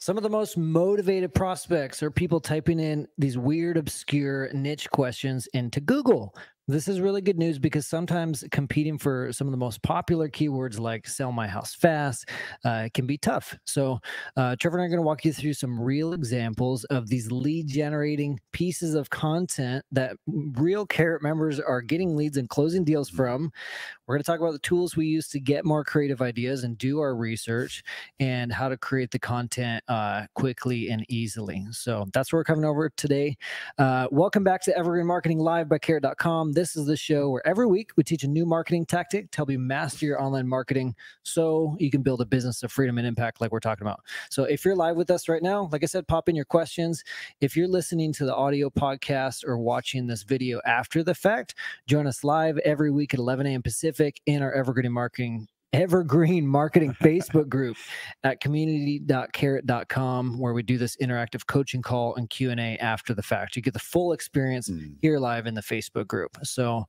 Some of the most motivated prospects are people typing in these weird, obscure niche questions into Google. This is really good news because sometimes competing for some of the most popular keywords like sell my house fast can be tough. So Trevor and I are going to walk you through some real examples of these lead generating pieces of content that real Carrot members are getting leads and closing deals from. We're going to talk about the tools we use to get more creative ideas and do our research, and how to create the content quickly and easily. So that's what we're covering over today. Welcome back to Evergreen Marketing Live by Carrot.com. This is the show where every week we teach a new marketing tactic to help you master your online marketing so you can build a business of freedom and impact like we're talking about. So if you're live with us right now, like I said, pop in your questions. If you're listening to the audio podcast or watching this video after the fact, join us live every week at 11 a.m. Pacific in our Evergreen Marketing Facebook group at community.carrot.com, where we do this interactive coaching call and Q&A after the fact. You get the full experience here live in the Facebook group. So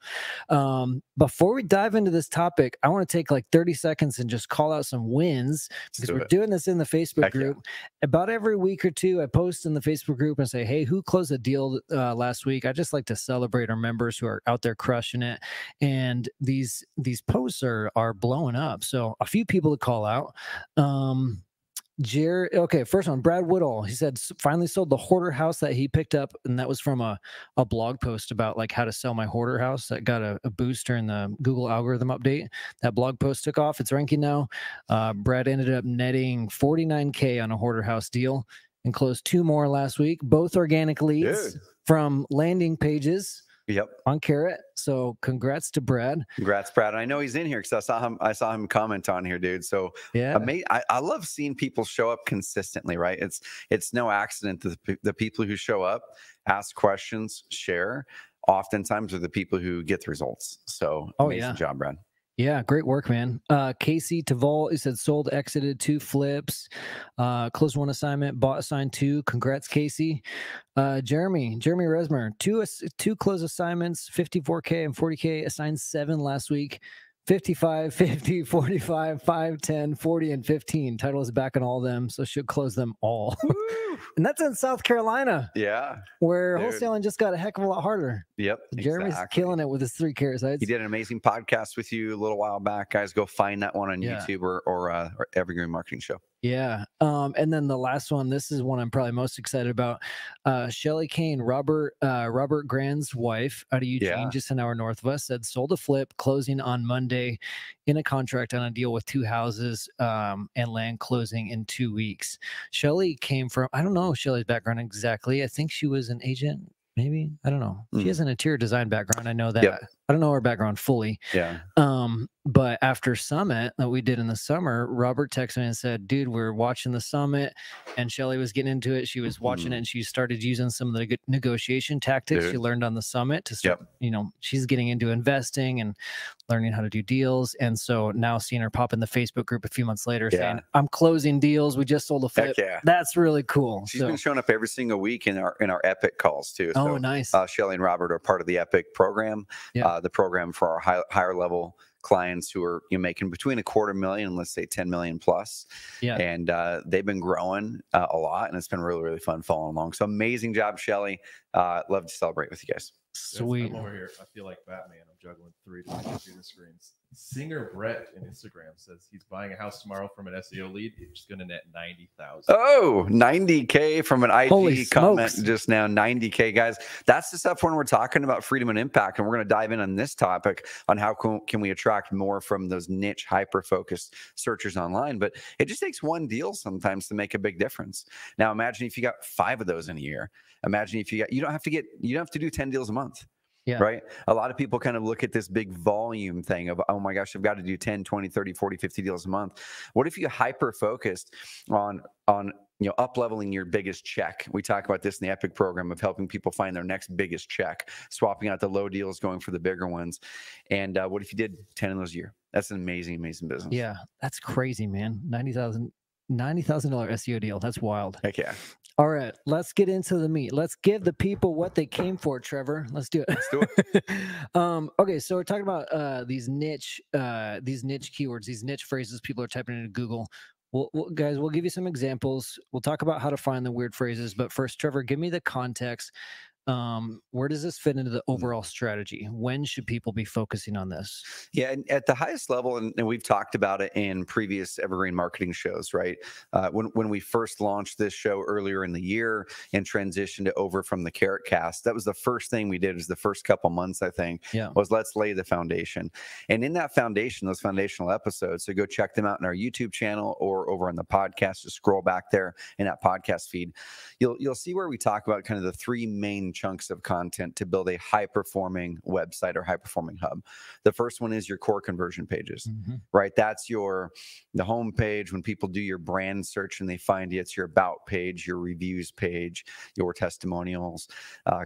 before we dive into this topic, I want to take like 30 seconds and just call out some wins, because we're doing this in the Facebook group. About every week or two, I post in the Facebook group and say, hey, who closed a deal last week? I just like to celebrate our members who are out there crushing it. And these posts are blowing up. So a few people to call out. Okay, first one, Brad Woodall. He said finally sold the hoarder house that he picked up, and that was from a blog post about like how to sell my hoarder house that got a boost during the Google algorithm update. That blog post took off. It's ranking now. Brad ended up netting $49K on a hoarder house deal and closed 2 more last week, both organic leads from landing pages. On Carrot. So congrats to Brad. Congrats, Brad. I know he's in here because I saw him comment on here, dude. So yeah, I love seeing people show up consistently, right? It's no accident that the people who show up, ask questions, share, oftentimes are the people who get the results. So amazing job, Brad. Yeah, great work, man. Casey Taval, he said sold, exited 2 flips, closed 1 assignment, bought, assigned 2. Congrats, Casey. Jeremy Resmer, 2 closed assignments, 54K and 40K, assigned 7 last week. 55, 50, 45, 5, 10, 40, and 15. Title is back on all of them, so should close them all. And that's in South Carolina. Yeah. Where wholesaling just got a heck of a lot harder. Yep. Jeremy's killing it with his 3 Carrot sites. He did an amazing podcast with you a little while back. Guys, go find that one on YouTube or Evergreen Marketing Show. Yeah. And then the last one, this is one I'm probably most excited about. Shelly Kane, Robert Grand's wife out of Eugene, just an hour north of us, said sold a flip, closing on Monday in a contract on a deal with 2 houses and land closing in 2 weeks. Shelly came from, I don't know Shelly's background exactly. I think she was an agent. Maybe, I don't know. She has an interior design background. I know that. I don't know her background fully. Yeah. But after Summit that we did in the summer, Robert texted me and said, dude, we're watching the Summit, and Shelly was getting into it. She was watching it, and she started using some of the good negotiation tactics she learned on the Summit to start, she's getting into investing and learning how to do deals. And so now seeing her pop in the Facebook group a few months later saying, I'm closing deals. We just sold a flip. That's really cool. She's been showing up every single week in our Epic calls too. So, nice. Shelly and Robert are part of the Epic program, the program for our higher level clients who are making between $250,000 and let's say 10 million plus. And they've been growing a lot, and it's been really, really fun following along. So amazing job, Shelly. Love to celebrate with you guys. Sweet. I'm over here. I feel like Batman. I'm juggling 3 computer screens. Singer Brett in Instagram says he's buying a house tomorrow from an SEO lead. It's just going to net 90,000. Oh, 90K from an IG comment just now. 90K, guys. That's the stuff when we're talking about freedom and impact, and we're going to dive in on this topic on how can we attract more from those niche, hyper-focused searchers online. But it just takes one deal sometimes to make a big difference. Now, imagine if you got 5 of those in a year. Imagine if you don't have to do 10 deals a month. Right. A lot of people kind of look at this big volume thing of, oh my gosh, I've got to do 10, 20, 30, 40, 50 deals a month. What if you hyper focused on up leveling your biggest check? We talk about this in the Epic program of helping people find their next biggest check, swapping out the low deals, going for the bigger ones. And what if you did 10 of those a year? That's an amazing, amazing business. Yeah, that's crazy, man. $90,000 SEO deal. That's wild. Heck yeah. All right, let's get into the meat. Let's give the people what they came for, Trevor. Let's do it. Let's do it. Okay, so we're talking about these niche keywords, these niche phrases people are typing into Google. Well, guys, we'll give you some examples. We'll talk about how to find the weird phrases. But first, Trevor, give me the context. Where does this fit into the overall strategy? When should people be focusing on this? Yeah, and at the highest level, and we've talked about it in previous Evergreen marketing shows, right? When we first launched this show earlier in the year and transitioned it over from the Carrot Cast, that was the first thing we did. Was the first couple months, I think, was let's lay the foundation. And in that foundation, those foundational episodes, so go check them out in our YouTube channel or over on the podcast. Just scroll back there in that podcast feed. You'll see where we talk about kind of the three main chunks of content to build a high-performing website or high-performing hub. The first one is your core conversion pages, right? That's the home page. When people do your brand search and they find you, it's your about page, your reviews page, your testimonials,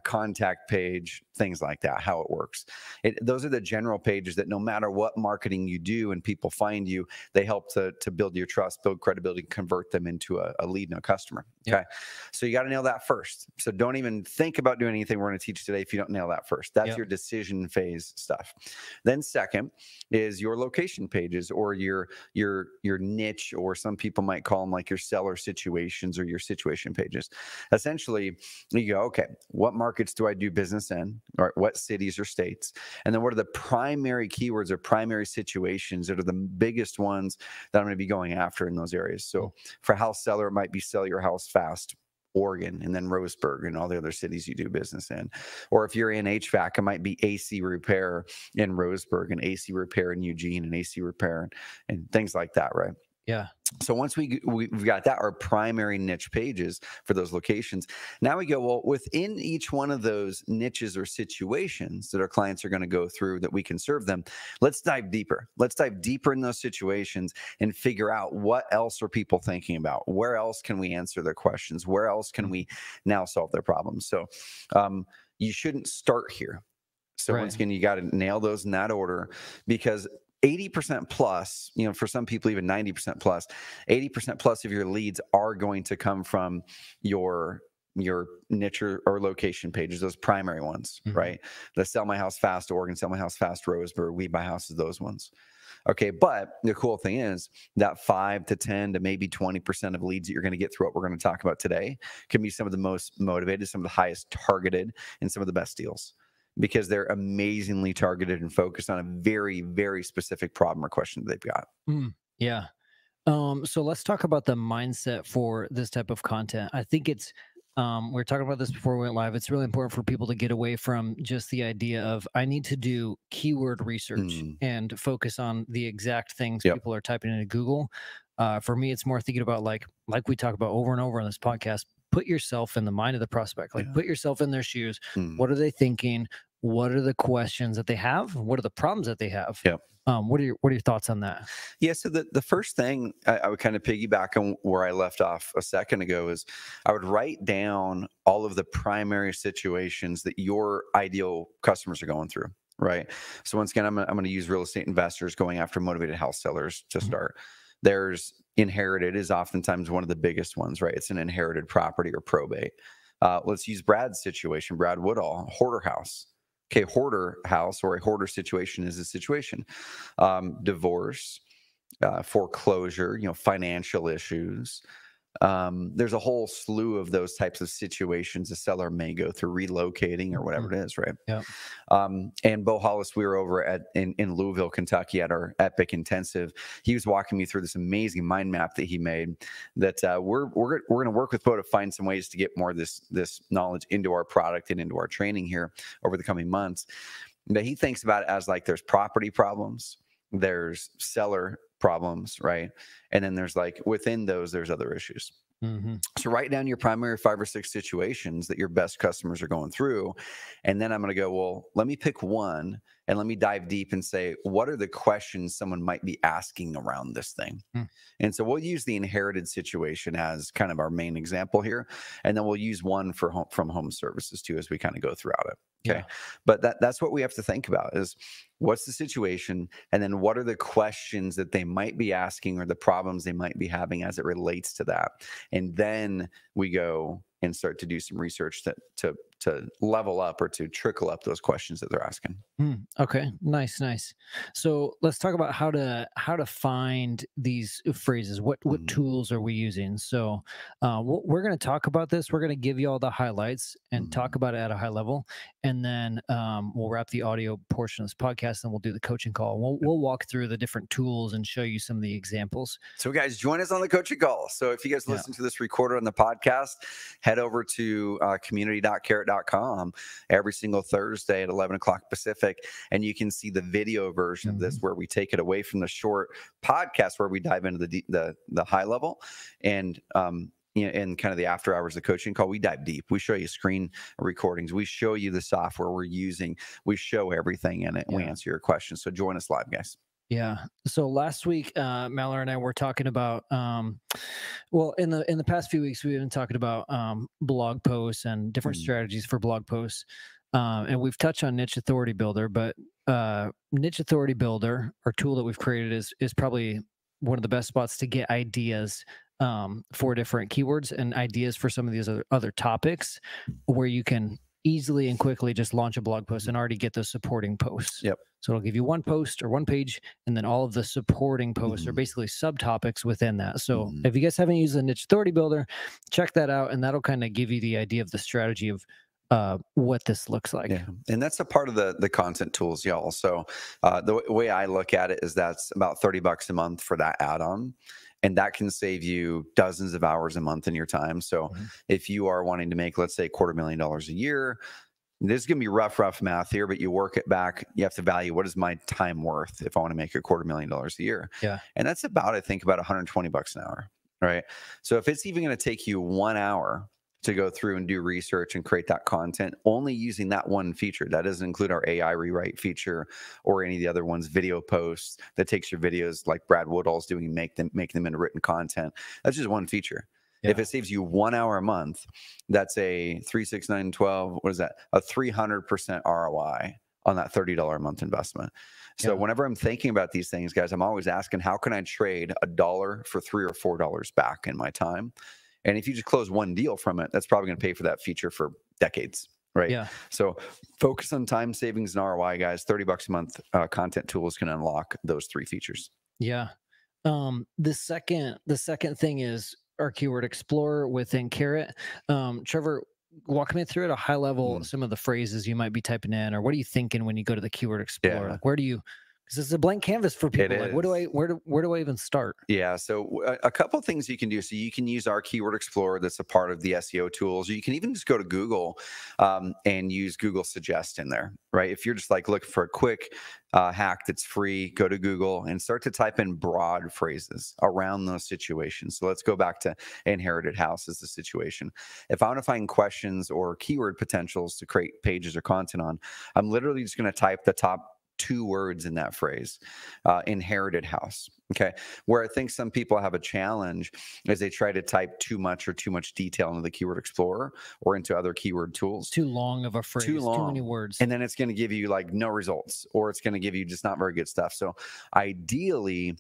contact page, things like that, how it works. Those are the general pages that no matter what marketing you do and people find you, they help to build your trust, build credibility, convert them into a lead and a customer. Okay. So you got to nail that first. So don't even think about doing anything we're going to teach today if you don't nail that first. That's your decision phase stuff. Then second is your location pages or your niche, or some people might call them like your seller situations or your situation pages. Essentially, you go, okay, what markets do I do business in? Or what cities or states? And then what are the primary keywords or primary situations that are the biggest ones that I'm going to be going after in those areas? So for house seller, it might be sell your house fast, Oregon, and then Roseburg and all the other cities you do business in. Or if you're in HVAC, it might be AC repair in Roseburg and AC repair in Eugene and AC repair and things like that, right? Yeah. So once we've got that, our primary niche pages for those locations, now we go, well, within each one of those niches or situations that our clients are going to go through that we can serve them, let's dive deeper. Let's dive deeper in those situations and figure out what else are people thinking about? Where else can we answer their questions? Where else can we now solve their problems? So you shouldn't start here. So once again, you got to nail those in that order, because 80% plus, for some people, even 90% plus, 80% plus of your leads are going to come from your niche or location pages, those primary ones, right? The Sell My House Fast Oregon, Sell My House Fast Roseburg, We Buy Houses, those ones. Okay, but the cool thing is that 5 to 10 to maybe 20% of leads that you're going to get through what we're going to talk about today can be some of the most motivated, some of the highest targeted, and some of the best deals, because they're amazingly targeted and focused on a very, very specific problem or question that they've got. Yeah. So let's talk about the mindset for this type of content. I think it's, we were talking about this before we went live. It's really important for people to get away from just the idea of, I need to do keyword research and focus on the exact things people are typing into Google. For me, it's more thinking about like we talk about over and over on this podcast, put yourself in the mind of the prospect, put yourself in their shoes. What are they thinking? What are the questions that they have? What are the problems that they have? What are your thoughts on that? Yeah, so the first thing I would kind of piggyback on where I left off a second ago is I would write down all of the primary situations that your ideal customers are going through, right? So once again, I'm going to use real estate investors going after motivated house sellers to start. There's inherited is oftentimes one of the biggest ones, right? It's an inherited property or probate. Let's use Brad's situation, Brad Woodall, hoarder house. Okay, hoarder house or a hoarder situation is a situation. Divorce, foreclosure, financial issues. There's a whole slew of those types of situations a seller may go through, relocating or whatever it is, right? And Bo Hollis, we were over in Louisville, Kentucky at our Epic Intensive. He was walking me through this amazing mind map that he made that we're going to work with Bo to find some ways to get more of this knowledge into our product and into our training here over the coming months. But he thinks about it as like there's property problems, there's seller problems, right? And then there's within those, there's other issues. So write down your primary 5 or 6 situations that your best customers are going through. And then I'm going to go, well, let me pick one and let me dive deep and say, what are the questions someone might be asking around this thing? And so we'll use the inherited situation as kind of our main example here. And then we'll use one from home services too, as we kind of go throughout it. Okay. But that's what we have to think about is what's the situation? And then what are the questions that they might be asking or the problems they might be having as it relates to that? And then we go and start to do some research to level up or to trickle up those questions that they're asking. Okay, nice. So let's talk about how to find these phrases. What tools are we using? So we're going to talk about this. We're going to give you all the highlights and talk about it at a high level, and then we'll wrap the audio portion of this podcast, and we'll do the coaching call. We'll walk through the different tools and show you some of the examples. So guys, join us on the coaching call. So if you guys listen to this recorded on the podcast, head over to community.carrot.com every single Thursday at 11 o'clock Pacific. And you can see the video version of this where we take it away from the short podcast where we dive into the high level, and in kind of the after hours of coaching call, we dive deep. We show you screen recordings. We show you the software we're using. We show everything in it, and we answer your questions. So join us live, guys. Yeah. So last week, Mallory and I were talking about, well, in the past few weeks, we've been talking about blog posts and different strategies for blog posts. And we've touched on Niche Authority Builder, but Niche Authority Builder, our tool that we've created, is probably one of the best spots to get ideas for different keywords and ideas for some of these other topics, where you can easily and quickly just launch a blog post and already get those supporting posts. Yep. So it'll give you one post or one page, and then all of the supporting posts are basically subtopics within that. So if you guys haven't used the Niche Authority Builder, check that out, and that'll kind of give you the idea of the strategy of what this looks like. Yeah. And that's a part of the content tools, y'all. So the way I look at it is that's about $30 a month for that add-on. And that can save you dozens of hours a month in your time. So if you are wanting to make, let's say, $250,000 a year, this is going to be rough math here, but you work it back. You have to value, what is my time worth if I want to make $250,000 a year? Yeah. And that's about, I think, about $120 an hour. Right. So if it's even going to take you 1 hour to go through and do research and create that content, only using that one feature, that doesn't include our AI rewrite feature or any of the other ones, video posts that takes your videos like Brad Woodall's doing, make them into written content. That's just one feature. Yeah. If it saves you 1 hour a month, that's a 3, 6, 9, 12. What is that? A 300% ROI on that $30 a month investment. So whenever I'm thinking about these things, guys, I'm always asking, how can I trade $1 for $3 or $4 back in my time? And if you just close one deal from it, that's probably going to pay for that feature for decades, right? Yeah. So focus on time savings and ROI, guys. $30 a month content tools can unlock those 3 features. Yeah. The second thing is our Keyword Explorer within Carrot. Trevor, walk me through at a high level some of the phrases you might be typing in, or what are you thinking when you go to the Keyword Explorer? Like, where do you? Because this is a blank canvas for people. Like, where do I even start? Yeah, so a couple of things you can do. So you can use our Keyword Explorer that's a part of the SEO tools. You can even just go to Google and use Google Suggest in there, right? If you're just like looking for a quick hack that's free, go to Google and start to type in broad phrases around those situations. So let's go back to inherited house as the situation. If I want to find questions or keyword potentials to create pages or content on, I'm literally just going to type the top 2 words in that phrase, inherited house. Okay. Where I think some people have a challenge is they try to type too much detail into the Keyword Explorer or into other keyword tools. Too long of a phrase, too many words. And then it's going to give you like no results, or it's going to give you just not very good stuff. So ideally,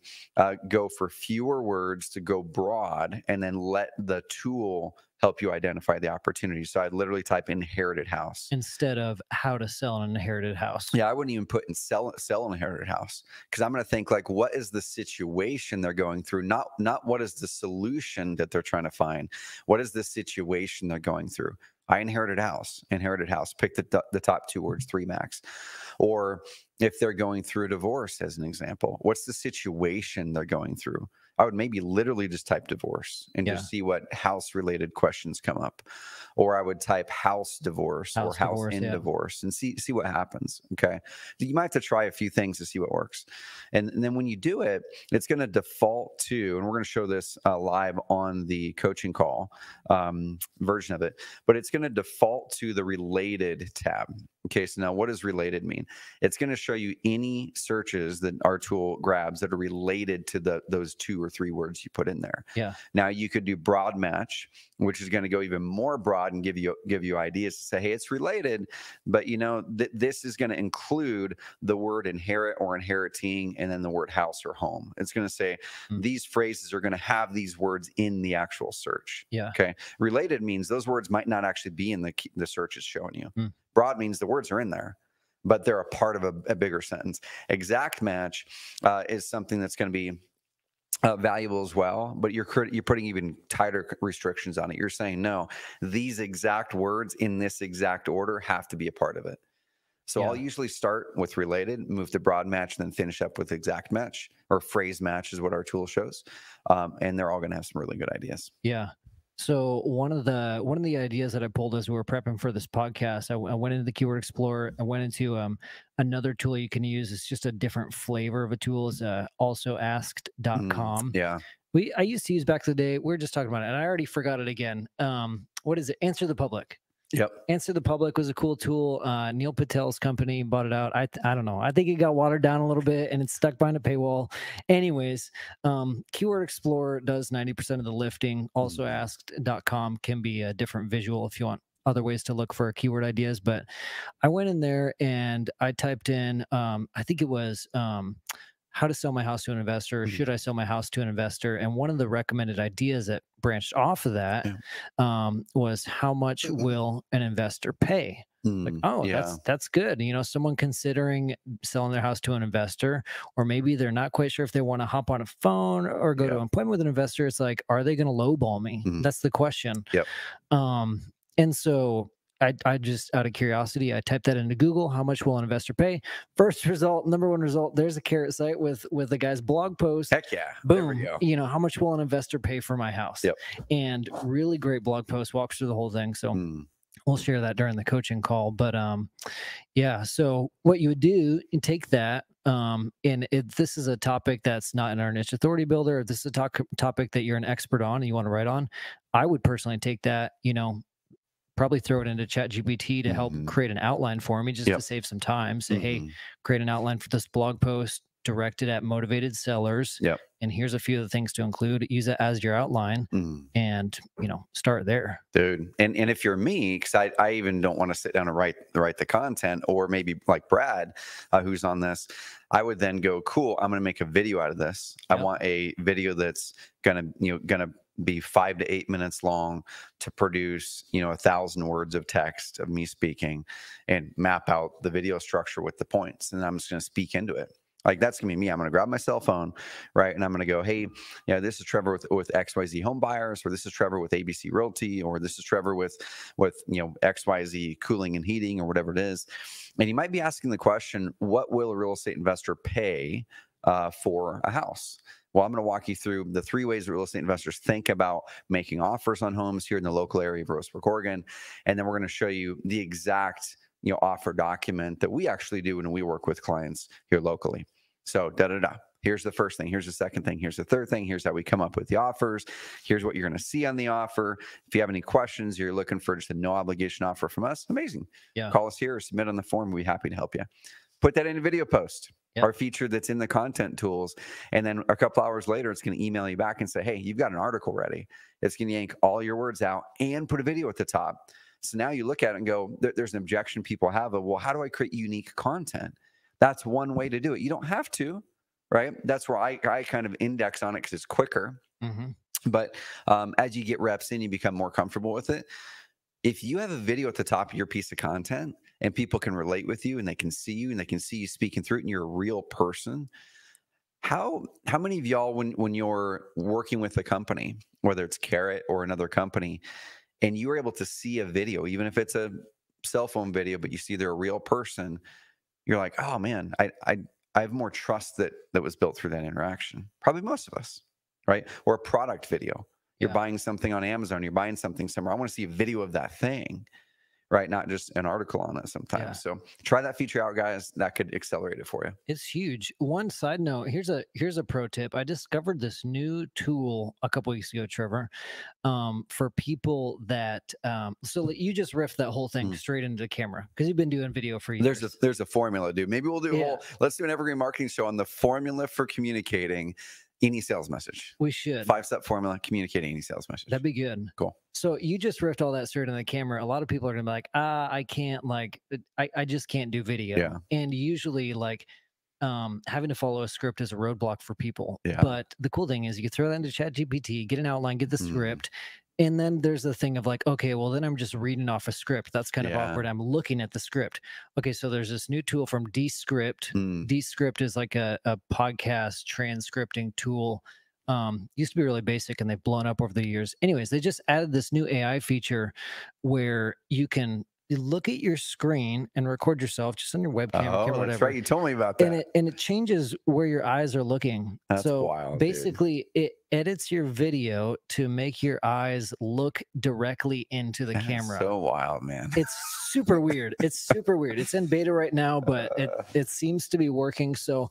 go for fewer words to go broad, and then let the tool help you identify the opportunity. So I'd literally type inherited house instead of how to sell an inherited house. Yeah, I wouldn't even put in sell an inherited house, because I'm going to think like, what is the situation they're going through? Not what is the solution that they're trying to find. What is the situation they're going through? I inherited house. Pick the top 2 words, 3 max. Or if they're going through a divorce, as an example, what's the situation they're going through? I would maybe literally just type divorce and just see what house related questions come up. Or I would type house divorce or house in divorce and see what happens. Okay. You might have to try a few things to see what works. And then when you do it, it's going to default to, and we're going to show this live on the coaching call version of it, but it's going to default to the related tab. Okay, so now what does related mean? It's going to show you any searches that our tool grabs that are related to those 2 or 3 words you put in there. Yeah. Now you could do broad match, which is going to go even more broad and give you ideas to say, hey, it's related, but you know, this is going to include the word inherit or inheriting, and then the word house or home. It's going to say these phrases are going to have these words in the actual search. Yeah. Okay. Related means those words might not actually be in the search is showing you. Broad means the words are in there, but they're a part of a bigger sentence. Exact match is something that's going to be valuable as well, but you're putting even tighter restrictions on it. You're saying, no, these exact words in this exact order have to be a part of it. So I'll usually start with related, move to broad match, then finish up with exact match, or phrase match is what our tool shows. And they're all going to have some really good ideas. Yeah. So one of the ideas that I pulled as we were prepping for this podcast, I went into the Keyword Explorer. I went into another tool you can use. It's just a different flavor of a tool. Is also asked.com. Yeah. I used to use back in the day. We were just talking about it, and I already forgot it again. What is it? Answer the Public. Yep. Answer the Public was a cool tool. Neil Patel's company bought it out. I don't know. I think it got watered down a little bit and it's stuck behind a paywall. Anyways, Keyword Explorer does 90% of the lifting. Also asked.com can be a different visual if you want other ways to look for keyword ideas. But I went in there and I typed in, I think it was how to sell my house to an investor. Should I sell my house to an investor? And one of the recommended ideas that branched off of that was how much will an investor pay? Like, oh, that's good. You know, someone considering selling their house to an investor, or maybe they're not quite sure if they want to hop on a phone or go to an appointment with an investor. It's like, are they going to lowball me? That's the question. And so I just, out of curiosity, I typed that into Google. How much will an investor pay? First result, number one result, there's a carrot site with the guy's blog post. Heck yeah. Boom. There we go. You know, how much will an investor pay for my house? And really great blog post, walks through the whole thing. So we'll share that during the coaching call. But yeah, so what you would do, you take that, and if this is a topic that's not in our niche authority builder, if this is a topic that you're an expert on and you want to write on, I would personally take that, you know, probably throw it into ChatGPT to help create an outline for me, just to save some time. Say, hey, create an outline for this blog post directed at motivated sellers. And here's a few of the things to include. Use it as your outline and, you know, start there. Dude. And if you're me, because I even don't want to sit down and write the content, or maybe like Brad, who's on this, I would then go, cool, I'm going to make a video out of this. I want a video that's going to be 5 to 8 minutes long to produce, 1,000 words of text of me speaking, and map out the video structure with the points. And I'm just going to speak into it. Like, that's gonna be me. I'm gonna grab my cell phone, right? And I'm gonna go, hey, this is Trevor with XYZ Home Buyers, or this is Trevor with ABC Realty, or this is Trevor with XYZ Cooling and Heating, or whatever it is. And you might be asking the question, what will a real estate investor pay for a house? Well, I'm going to walk you through the 3 ways that real estate investors think about making offers on homes here in the local area of Roseburg, Oregon. And then we're going to show you the exact offer document that we actually do when we work with clients here locally. So here's the first thing. Here's the second thing. Here's the third thing. Here's how we come up with the offers. Here's what you're going to see on the offer. If you have any questions, you're looking for just a no obligation offer from us, amazing. Call us here or submit on the form. We'll be happy to help you. Put that in a video post. Our feature that's in the content tools. And then a couple hours later, it's going to email you back and say, hey, you've got an article ready. It's going to yank all your words out and put a video at the top. So now you look at it and go, there's an objection people have of, well, how do I create unique content? That's one way to do it. You don't have to, right? That's where I kind of index on it because it's quicker. But as you get reps in, you become more comfortable with it. If you have a video at the top of your piece of content and people can relate with you and they can see you and they can see you speaking through it and you're a real person, how many of y'all, when you're working with a company, whether it's Carrot or another company, and you were able to see a video, even if it's a cell phone video, but you see they're a real person, you're like, oh man, I have more trust that was built through that interaction. Probably most of us, right? Or a product video. You're buying something on Amazon, you're buying something somewhere. I want to see a video of that thing, right? Not just an article on it sometimes. So try that feature out, guys. That could accelerate it for you. It's huge. One side note, here's a pro tip. I discovered this new tool a couple weeks ago, Trevor, for people that, so you just riffed that whole thing straight into the camera because you've been doing video for years. There's a formula, dude. Maybe we'll do let's do an evergreen marketing show on the formula for communicating Any sales message. We should. 5-step formula, communicate any sales message. That'd be good. Cool. So you just ripped all that straight on the camera. A lot of people are gonna be like, I can't, like, I just can't do video. Yeah. And usually, like, having to follow a script is a roadblock for people. Yeah. But the cool thing is you can throw that into ChatGPT, get an outline, get the script. And then there's the thing of like, okay, well, then I'm just reading off a script. That's kind of awkward. I'm looking at the script. Okay, so there's this new tool from Descript. Descript is like a podcast transcripting tool. Used to be really basic and they've blown up over the years. Anyways, they just added this new AI feature where you can look at your screen and record yourself just on your webcam, camera, whatever. That's right. You told me about that. And it changes where your eyes are looking. That's so wild, basically, it edits your video to make your eyes look directly into the camera. So wild, man. It's super weird. It's super weird. It's in beta right now, but it seems to be working. So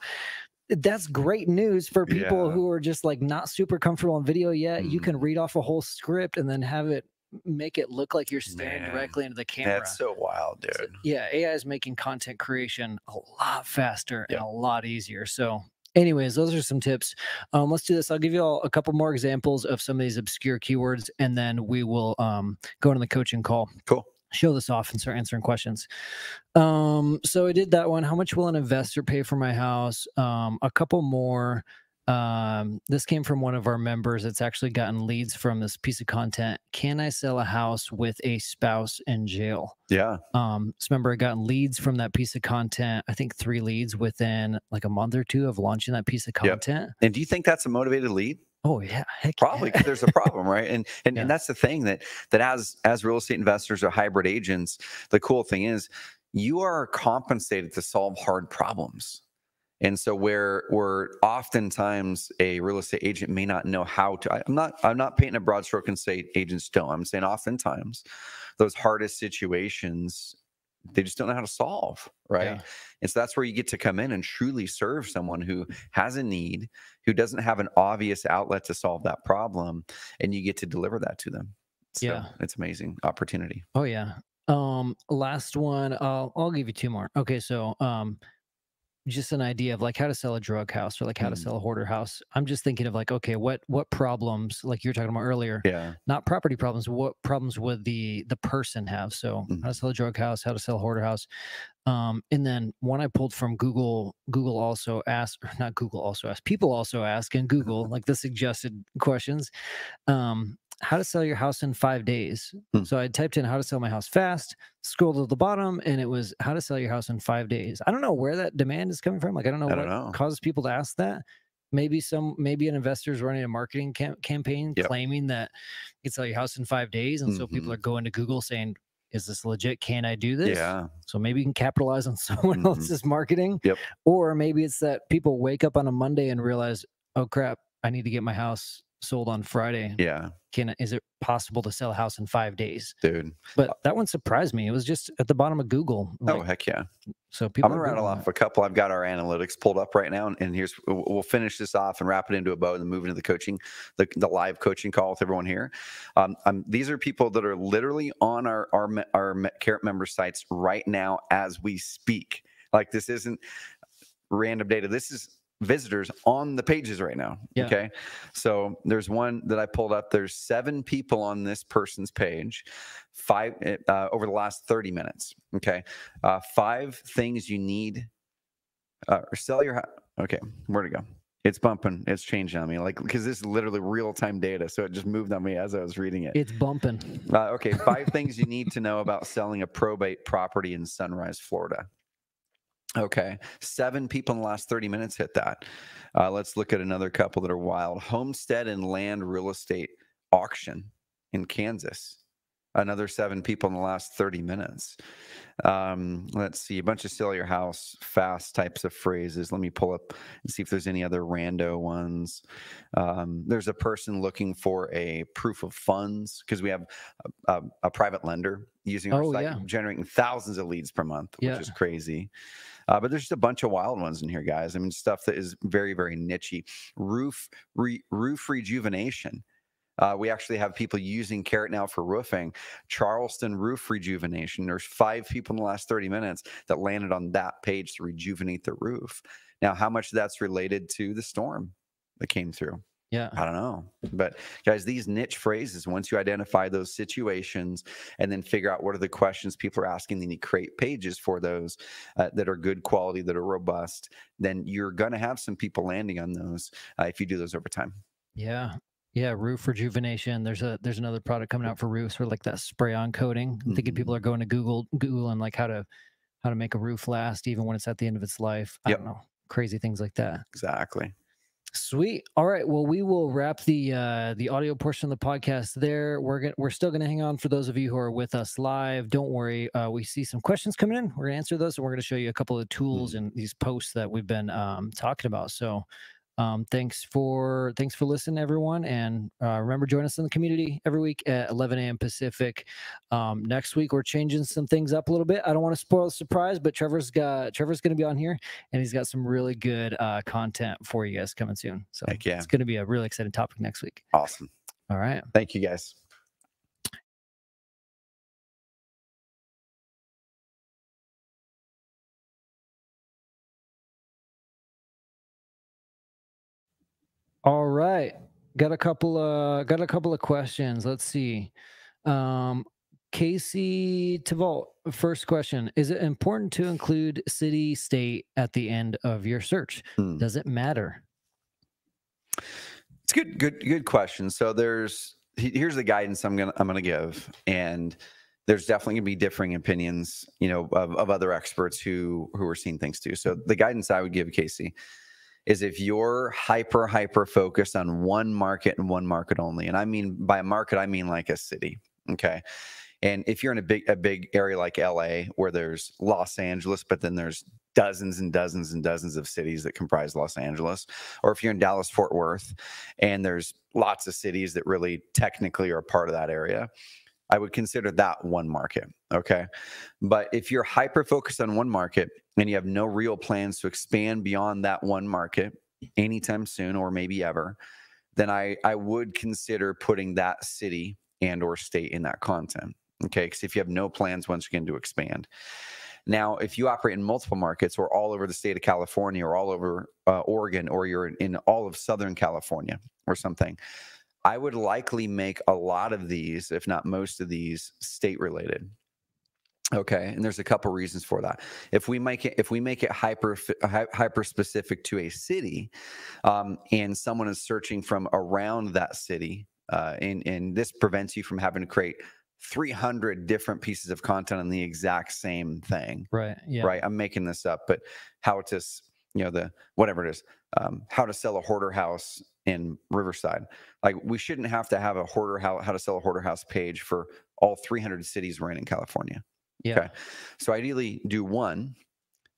that's great news for people who are just like not super comfortable on video yet. You can read off a whole script and then have it make it look like you're staring directly into the camera. That's so wild, dude. So, yeah, AI is making content creation a lot faster and a lot easier. So anyways, those are some tips. Let's do this. I'll give you all a couple more examples of some of these obscure keywords, and then we will go into the coaching call. Cool. Show this off and start answering questions. So I did that one. How much will an investor pay for my house? A couple more. This came from one of our members that's actually gotten leads from this piece of content. Can I sell a house with a spouse in jail? Yeah. This member had gotten leads from that piece of content. I think 3 leads within like a month or 2 of launching that piece of content. And do you think that's a motivated lead? Oh yeah, heck probably, because there's a problem, right? And that's the thing that as real estate investors or hybrid agents, the cool thing is you are compensated to solve hard problems. And so where oftentimes a real estate agent may not know how to, I'm not painting a broad stroke and say agents don't. I'm saying oftentimes those hardest situations, they just don't know how to solve, right? Yeah. And so that's where you get to come in and truly serve someone who has a need, who doesn't have an obvious outlet to solve that problem, and you get to deliver that to them. So it's amazing opportunity. Oh yeah. Last one, I'll give you 2 more. Okay, so just an idea of like how to sell a drug house or like how to sell a hoarder house. I'm just thinking of like, okay, what problems, like you were talking about earlier, not property problems, what problems would the person have? So how to sell a drug house, how to sell a hoarder house. And then one I pulled from Google also asked, or not Google also asked, people also ask in Google, like the suggested questions, how to sell your house in 5 days. So I typed in how to sell my house fast, scrolled to the bottom, and it was how to sell your house in 5 days. I don't know where that demand is coming from. Like, I don't know what causes people to ask that. Maybe an investor is running a marketing campaign claiming that you can sell your house in 5 days. And so people are going to Google saying, is this legit? Can I do this? Yeah. So maybe you can capitalize on someone else's marketing. Or maybe it's that people wake up on a Monday and realize, oh crap, I need to get my house sold on Friday. Yeah. Is it possible to sell a house in 5 days? Dude. But that one surprised me. It was just at the bottom of Google. Like, oh, heck yeah. So people, I'm going to rattle off a couple. I've got our analytics pulled up right now. And we'll finish this off and wrap it into a bow and then move into the coaching, the live coaching call with everyone here. These are people that are literally on our Carrot member sites right now as we speak. Like, this isn't random data. This is visitors on the pages right now. Okay. So there's one that I pulled up. There's 7 people on this person's page, 5 over the last 30 minutes. Okay. 5 things you need or sell your house. Okay. Where'd it go? It's bumping. It's changing on me. Like, because this is literally real-time data. So it just moved on me as I was reading it. It's bumping. Okay. 5 things you need to know about selling a probate property in Sunrise, Florida. Okay. 7 people in the last 30 minutes hit that. Let's look at another couple that are wild. Homestead and land real estate auction in Kansas. Another 7 people in the last 30 minutes. Let's see. A bunch of sell your house fast types of phrases. Let me pull up and see if there's any other rando ones. There's a person looking for a proof of funds because we have a private lender using our site, generating thousands of leads per month, which is crazy. But there's just a bunch of wild ones in here, guys. I mean, stuff that is very, very niche-y. Roof rejuvenation. We actually have people using Carrot now for roofing. Charleston roof rejuvenation. There's 5 people in the last 30 minutes that landed on that page to rejuvenate the roof. Now, how much of that's related to the storm? that came through? Yeah. I don't know. But guys, these niche phrases, once you identify those situations and then figure out what are the questions people are asking, then you create pages for those that are good quality, that are robust, then you're going to have some people landing on those if you do those over time. Yeah. Yeah, roof rejuvenation. There's another product coming out for roofs for like that spray-on coating. I'm thinking people are going to Google and like how to make a roof last even when it's at the end of its life. I don't know. Crazy things like that. Exactly. Sweet. All right. Well, we will wrap the audio portion of the podcast there. We're still gonna hang on for those of you who are with us live. Don't worry. We see some questions coming in. We're gonna answer those, and we're gonna show you a couple of tools and these posts that we've been talking about. So thanks for listening, everyone, and remember, join us in the community every week at 11 a.m. Pacific. Next week we're changing some things up a little bit. I don't want to spoil the surprise, but Trevor's going to be on here, and he's got some really good content for you guys coming soon. So it's going to be a really exciting topic next week. Awesome. All right. Thank you, guys. All right. Got a couple of questions. Let's see. Casey Tavolt, first question. Is it important to include city, state at the end of your search? Does it matter? It's good question. So here's the guidance I'm gonna give, and there's definitely gonna be differing opinions, of other experts who are seeing things too. So the guidance I would give Casey is if you're hyper focused on one market and one market only, and I mean by market, I mean like a city, okay? And if you're in a big area like LA, where there's Los Angeles, but then there's dozens and dozens and dozens of cities that comprise Los Angeles, or if you're in Dallas, Fort Worth, and there's lots of cities that really technically are a part of that area, I would consider that one market, okay? But if you're hyper focused on one market and you have no real plans to expand beyond that one market anytime soon, or maybe ever, then I would consider putting that city and or state in that content, okay? Because if you have no plans once again to expand. Now, if you operate in multiple markets or all over the state of California or all over Oregon, or you're in all of Southern California or something, I would likely make a lot of these, if not most of these, state related. Okay, and there's a couple reasons for that. If we make it hyper specific to a city, and someone is searching from around that city, and this prevents you from having to create 300 different pieces of content on the exact same thing. Right. Yeah. Right. I'm making this up, but how to, whatever it is, how to sell a hoarder house in Riverside. Like, we shouldn't have to have how to sell a hoarder house page for all 300 cities we're in California. Yeah. Okay. So ideally do one.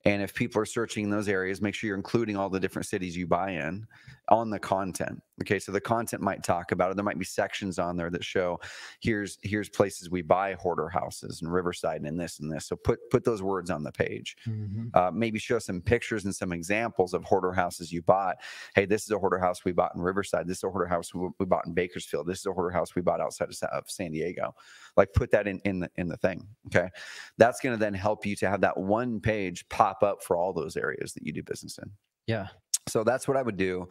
And if people are searching in those areas, make sure you're including all the different cities you buy in on the content. Okay, so the content might talk about it. There might be sections on there that show here's places we buy hoarder houses and Riverside and this and this. So put those words on the page. Maybe show some pictures and some examples of hoarder houses you bought. Hey, this is a hoarder house we bought in Riverside. This is a hoarder house we bought in Bakersfield. This is a hoarder house we bought outside of San Diego. Like, put that in the thing. Okay, that's going to then help you to have that one page pop up for all those areas that you do business in. Yeah. So that's what I would do.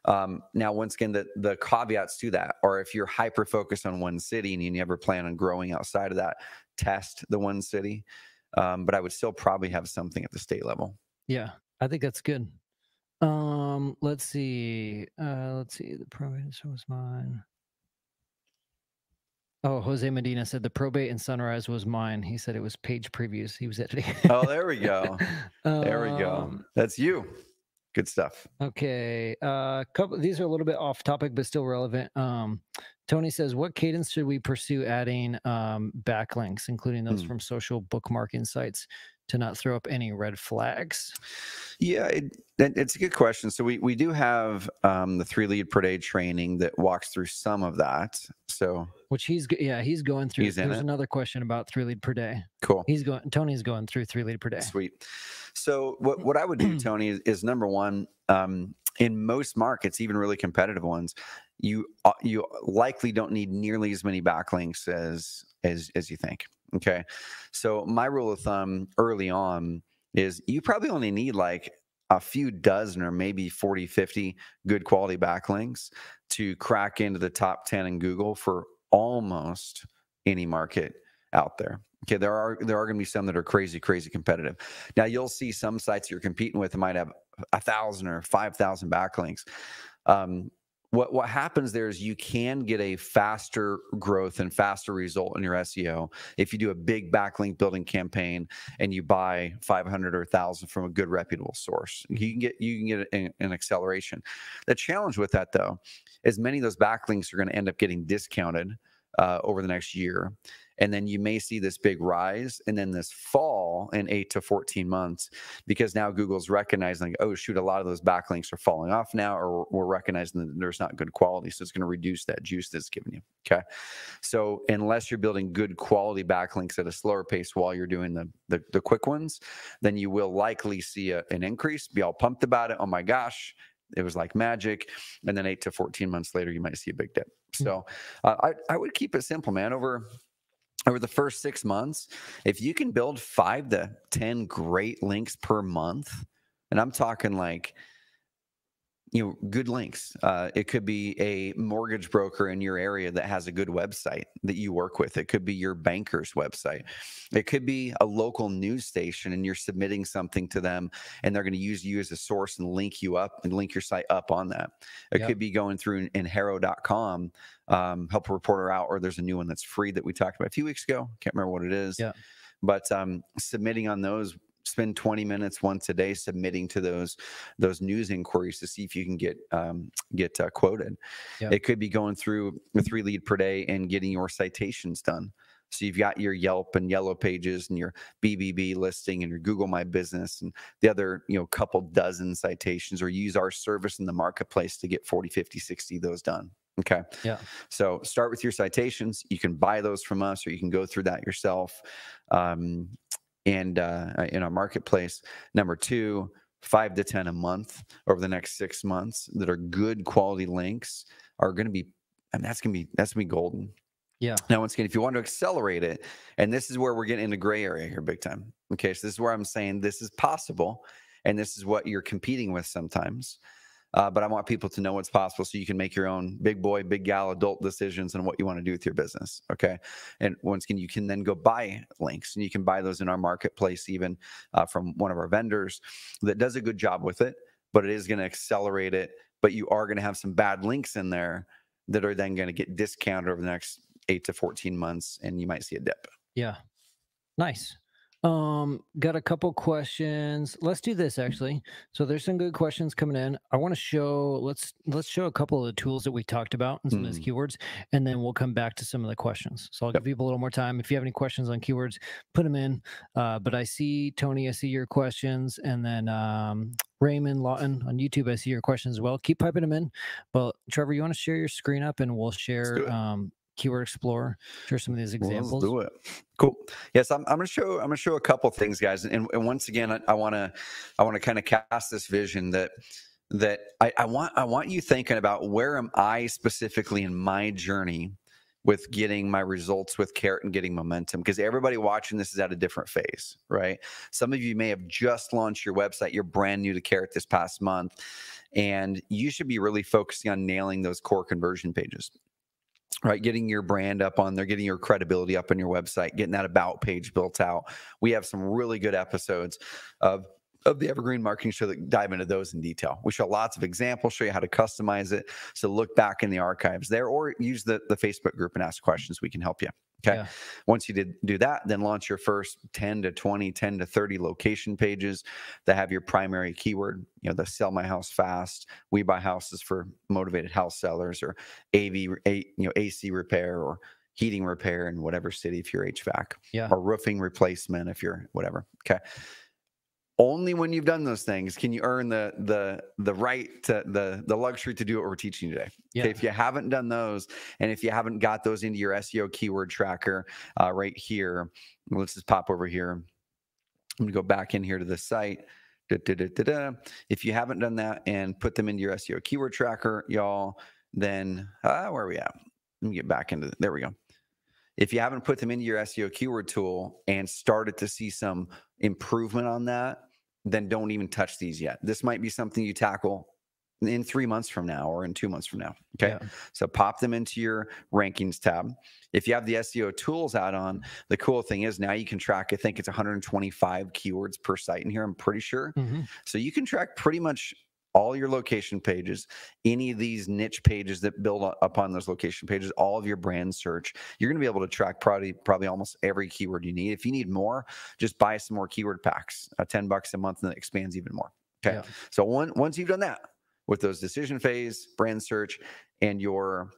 Now, once again, the caveats to that, or if you're hyper focused on one city and you never plan on growing outside of that, test the one city. But I would still probably have something at the state level. Yeah, I think that's good. Let's see. The probate was mine. Oh, Jose Medina said the probate and sunrise was mine. He said it was page previews he was editing. Oh, there we go. There we go. That's you. Good stuff. Okay. These are a little bit off topic, but still relevant. Tony says, what cadence should we pursue adding backlinks, including those from social bookmarking sites, to not throw up any red flags? Yeah, it's a good question. So we do have the 3 lead per day training that walks through some of that. So which he's going through. There's another question about 3 lead per day. Cool. Tony's going through 3 lead per day. Sweet. So what I would do, Tony, is number one, in most markets, even really competitive ones, you likely don't need nearly as many backlinks as you think. Okay. So my rule of thumb early on is you probably only need like a few dozen or maybe 40, 50 good quality backlinks to crack into the top 10 in Google for almost any market out there. Okay, there are going to be some that are crazy competitive. Now you'll see some sites you're competing with that might have 1,000 or 5,000 backlinks. What happens there is you can get a faster growth and faster result in your SEO if you do a big backlink building campaign and you buy 500 or 1,000 from a good reputable source. You can get an acceleration. The challenge with that though is many of those backlinks are going to end up getting discounted over the next year. And then you may see this big rise and then this fall in 8 to 14 months because now Google's recognizing, oh, shoot, a lot of those backlinks are falling off now, or we're recognizing that there's not good quality. So it's going to reduce that juice that's given you. Okay. So unless you're building good quality backlinks at a slower pace while you're doing the quick ones, then you will likely see an increase, be all pumped about it. Oh my gosh, it was like magic. And then 8 to 14 months later, you might see a big dip. So I would keep it simple, man. Over the first 6 months, if you can build 5 to 10 great links per month, and I'm talking like, good links. It could be a mortgage broker in your area that has a good website that you work with. It could be your banker's website. It could be a local news station and you're submitting something to them and they're going to use you as a source and link you up and link your site up on that. It could be going through in Haro.com, help a reporter out, or there's a new one that's free that we talked about a few weeks ago. Can't remember what it is. Yeah. But submitting on those, spend 20 minutes once a day submitting to those news inquiries to see if you can get quoted. Yep. It could be going through a 3 lead per day and getting your citations done. So you've got your Yelp and Yellow Pages and your BBB listing and your Google My Business and the other, couple dozen citations, or use our service in the marketplace to get 40, 50, 60 of those done. Okay. Yeah. So start with your citations. You can buy those from us, or you can go through that yourself. And in our marketplace. Number 2, 5 to 10 a month over the next 6 months that are good quality links are going to be, and that's going to be golden. Yeah. Now, once again, if you want to accelerate it, and this is where we're getting into gray area here big time. Okay. So this is where I'm saying this is possible, and this is what you're competing with sometimes. But I want people to know what's possible so you can make your own big boy, big gal adult decisions on what you want to do with your business. Okay. And once again, you can then go buy links, and you can buy those in our marketplace, even from one of our vendors that does a good job with it, but it is going to accelerate it. But you are going to have some bad links in there that are then going to get discounted over the next 8 to 14 months, and you might see a dip. Yeah. Nice. Got a couple questions. Let's do this actually. So there's some good questions coming in. I want to show, let's show a couple of the tools that we talked about and some of these keywords, and then we'll come back to some of the questions. So I'll give people a little more time. If you have any questions on keywords, put them in. But I see, Tony, I see your questions, and then Raymond Lawton on YouTube, I see your questions as well. Keep piping them in. Well, Trevor, you want to share your screen up, and we'll share Keyword Explorer, share some of these examples. Let's do it. Cool. Yes, I'm going to show a couple things, guys. And once again, I want to kind of cast this vision that I want you thinking about, where am I specifically in my journey with getting my results with Carrot and getting momentum? Because everybody watching this is at a different phase, right? Some of you may have just launched your website. You're brand new to Carrot this past month, and you should be really focusing on nailing those core conversion pages. Right, getting your brand up on there, getting your credibility up on your website, getting that about page built out. We have some really good episodes of the Evergreen Marketing Show that dive into those in detail. We show lots of examples, show you how to customize it. So look back in the archives there, or use the Facebook group and ask questions. We can help you. Okay. Yeah. Once you do that, then launch your first 10 to 20, 10 to 30 location pages that have your primary keyword, the sell my house fast, we buy houses for motivated house sellers, or AC repair, or heating repair in whatever city if you're HVAC, or roofing replacement if you're whatever. Okay. Only when you've done those things can you earn the right to the luxury to do what we're teaching you today. Yeah. Okay, if you haven't done those, and if you haven't got those into your SEO keyword tracker right here, let's just pop over here. I'm gonna go back in here to the site. If you haven't done that and put them into your SEO keyword tracker, y'all, then where are we at? Let me get back into there we go. If you haven't put them into your SEO keyword tool and started to see some improvement on that, then don't even touch these yet. This might be something you tackle in 3 months from now or in 2 months from now. Okay. Yeah. So pop them into your rankings tab. If you have the SEO tools add-on, the cool thing is now you can track, I think it's 125 keywords per site in here, I'm pretty sure. So you can track pretty much all your location pages, any of these niche pages that build upon those location pages, all of your brand search. You're going to be able to track probably almost every keyword you need. If you need more, just buy some more keyword packs, $10 a month, and it expands even more. Okay. Yeah. So once you've done that with those decision phase, brand search, and your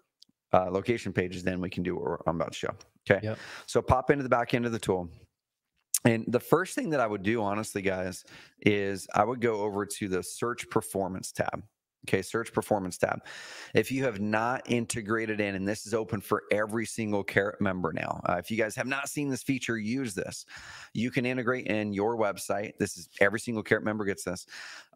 location pages, then we can do what I'm about to show. Okay. Yep. So pop into the back end of the tool. And the first thing that I would do, honestly, guys, is I would go over to the search performance tab. Okay, search performance tab. If you have not integrated in, and this is open for every single Carrot member now. If you guys have not seen this feature, use this. You can integrate in your website. This is every single Carrot member gets this.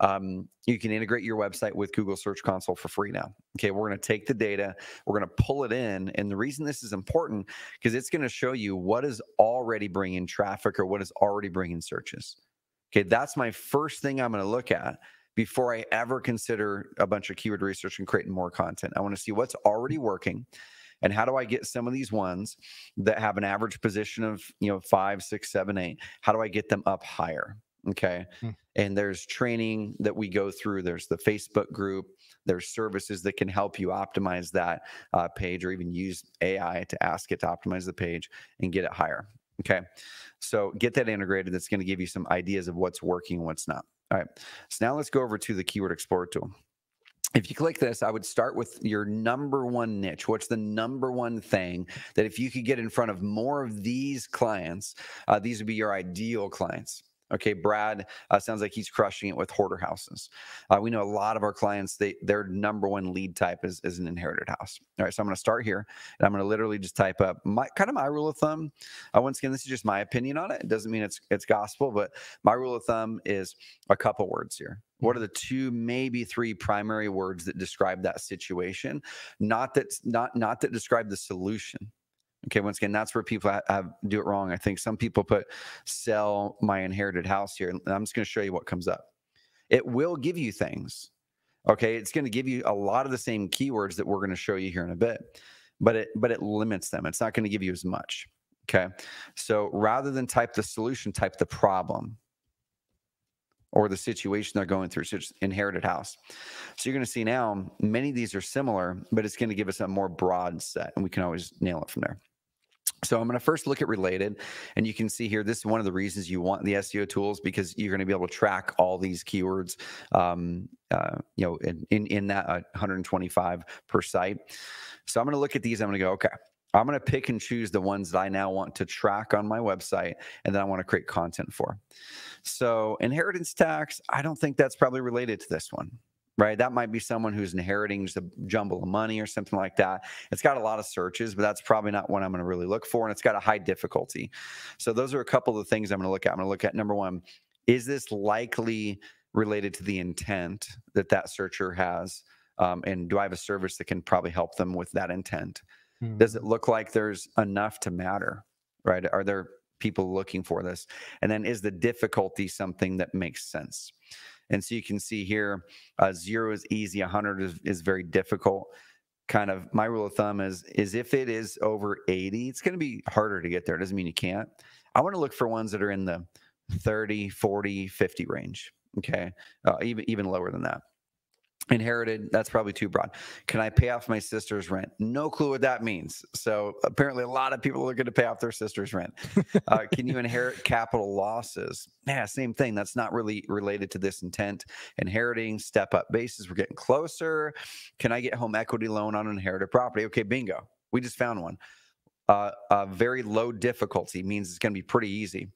You can integrate your website with Google Search Console for free now. Okay, we're going to take the data, we're going to pull it in, and the reason this is important because it's going to show you what is already bringing traffic or what is already bringing searches. Okay, that's my first thing I'm going to look at before I ever consider a bunch of keyword research and creating more content. I want to see what's already working and how do I get some of these ones that have an average position of 5, 6, 7, 8. How do I get them up higher? Okay. And there's training that we go through. There's the Facebook group. There's services that can help you optimize that page, or even use AI to ask it to optimize the page and get it higher. Okay. So get that integrated. That's going to give you some ideas of what's working and what's not. All right, so now let's go over to the Keyword Explorer tool. If you click this, I would start with your number one niche. What's the number one thing that if you could get in front of more of these clients, these would be your ideal clients? Okay, Brad sounds like he's crushing it with hoarder houses. We know a lot of our clients, their number one lead type is an inherited house. All right, so I'm going to start here, and I'm going to literally just type up my rule of thumb. Once again, this is just my opinion on it. It doesn't mean it's gospel, but my rule of thumb is a couple words here. What are the 2, maybe 3 primary words that describe that situation? Not that describe the solution. Okay, once again, that's where people do it wrong. I think some people put sell my inherited house here, and I'm just going to show you what comes up. It will give you things. Okay, it's going to give you a lot of the same keywords that we're going to show you here in a bit, but it limits them. It's not going to give you as much. Okay, so rather than type the solution, type the problem or the situation they're going through. So it's inherited house. So you're going to see now many of these are similar, but it's going to give us a more broad set, and we can always nail it from there. So I'm going to first look at related, and you can see here, this is one of the reasons you want the SEO tools, because you're going to be able to track all these keywords, in that 125 per site. So I'm going to look at these. I'm going to go, okay, I'm going to pick and choose the ones that I now want to track on my website and then I want to create content for. So inheritance tax, I don't think that's probably related to this one. Right, that might be someone who's inheriting just a jumble of money or something like that. It's got a lot of searches, but that's probably not one I'm going to really look for, and it's got a high difficulty. So those are a couple of the things I'm going to look at. I'm going to look at number one: is this likely related to the intent that searcher has, and do I have a service that can probably help them with that intent? Does it look like there's enough to matter? Right? Are there people looking for this? And then is the difficulty something that makes sense? And so you can see here, 0 is easy, 100 is very difficult. Kind of my rule of thumb is if it is over 80, it's going to be harder to get there. It doesn't mean you can't. I want to look for ones that are in the 30, 40, 50 range. Okay, even lower than that. Inherited, that's probably too broad. Can I pay off my sister's rent? No clue what that means. So apparently a lot of people are looking to pay off their sister's rent. Can you inherit capital losses? Yeah, same thing. That's not really related to this intent. Inheriting, step up basis, we're getting closer. Can I get home equity loan on inherited property? Okay, bingo. We just found one. Very low difficulty means it's going to be pretty easy.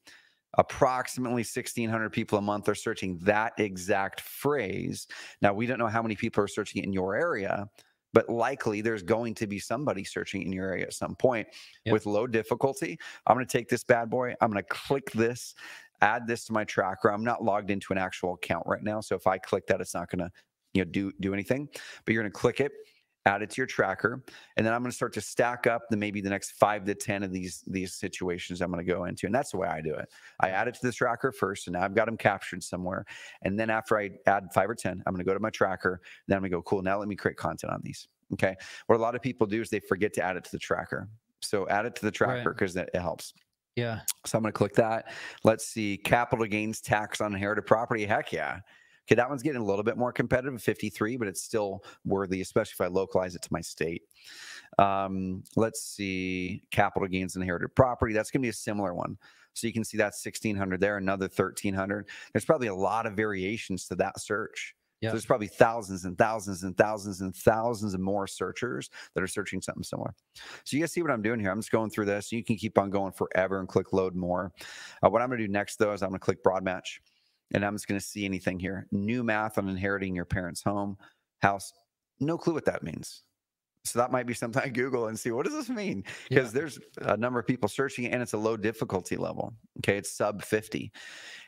Approximately 1,600 people a month are searching that exact phrase. Now, we don't know how many people are searching it in your area, but likely there's going to be somebody searching in your area at some point. Yep. With low difficulty. I'm going to take this bad boy. I'm going to click this, add this to my tracker. I'm not logged into an actual account right now, so if I click that, it's not going to do anything. But you're going to click it, add it to your tracker, and then I'm going to start to stack up maybe the next 5 to 10 of these situations I'm going to go into. And that's the way I do it. I add it to the tracker first, and now I've got them captured somewhere. And then after I add 5 or 10, I'm going to go to my tracker. Then I'm going to go, cool, now let me create content on these. Okay. What a lot of people do is they forget to add it to the tracker. So add it to the tracker because it helps. Yeah. So I'm going to click that. Let's see, capital gains tax on inherited property. Heck yeah. Okay, that one's getting a little bit more competitive, 53, but it's still worthy, especially if I localize it to my state. Let's see, capital gains inherited property. That's going to be a similar one. So you can see that's 1,600 there, another 1,300. There's probably a lot of variations to that search. Yep. So there's probably thousands and thousands and thousands and thousands of more searchers that are searching something similar. So you guys see what I'm doing here. I'm just going through this. You can keep on going forever and click load more. What I'm going to do next, though, is I'm going to click broad match. And I'm just going to see anything here. New math on inheriting your parents' house. No clue what that means. So that might be something I Google and see, what does this mean? Because there's a number of people searching it, and it's a low difficulty level. Okay, it's sub 50.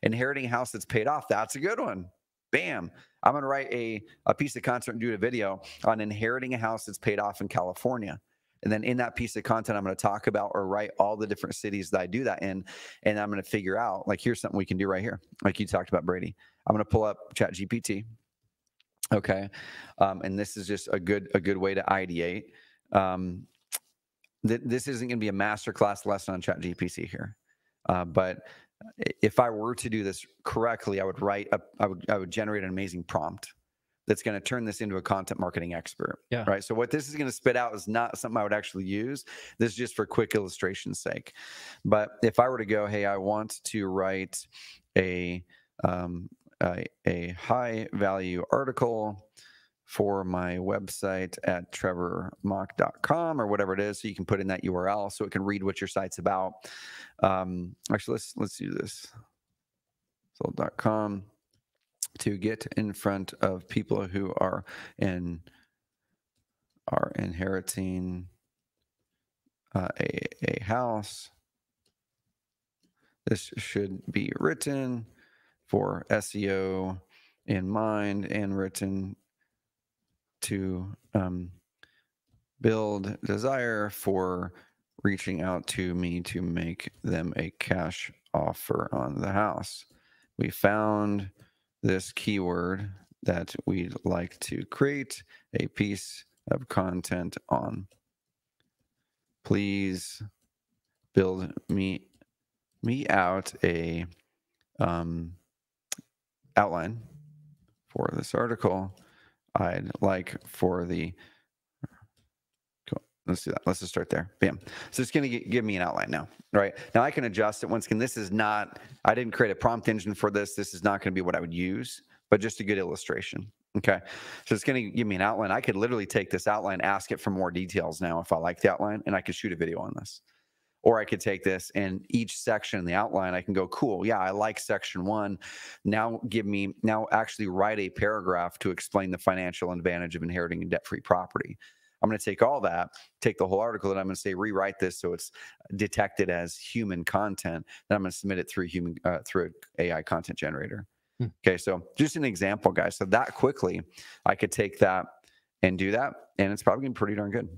Inheriting a house that's paid off. That's a good one. Bam. I'm going to write a piece of content and do a video on inheriting a house that's paid off in California. And then in that piece of content, I'm going to talk about or write all the different cities that I do that in. And I'm going to figure out, like, here's something we can do right here. Like you talked about, Brady. I'm going to pull up ChatGPT. Okay. And this is just a good way to ideate. This isn't going to be a masterclass lesson on ChatGPT here. But if I were to do this correctly, I would generate an amazing prompt that's going to turn this into a content marketing expert. Yeah. Right. So what this is going to spit out is not something I would actually use. This is just for quick illustration's sake. But if I were to go, hey, I want to write a high value article for my website at trevormock.com or whatever it is, so you can put in that URL so it can read what your site's about. Actually, let's do this. Sold.com. To get in front of people who are inheriting a house. This should be written for SEO in mind and written to build desire for reaching out to me to make them a cash offer on the house. We found this keyword that we'd like to create a piece of content on. Please build me out a outline for this article. I'd like for the let's do that. Let's just start there. Bam. So it's going to give me an outline now, right? Now I can adjust it once again. This is not, I didn't create a prompt engine for this. This is not going to be what I would use, but just a good illustration. Okay. So it's going to give me an outline. I could literally take this outline, ask it for more details now if I like the outline, and I could shoot a video on this. Or I could take this and each section in the outline, I can go, cool, yeah, I like section 1. Now actually write a paragraph to explain the financial advantage of inheriting a debt-free property. I'm going to take all that, take the whole article, and I'm going to say rewrite this so it's detected as human content. Then I'm going to submit it through an AI content generator. Okay, so just an example, guys. So that quickly, I could take that and do that, and it's probably going to be pretty darn good.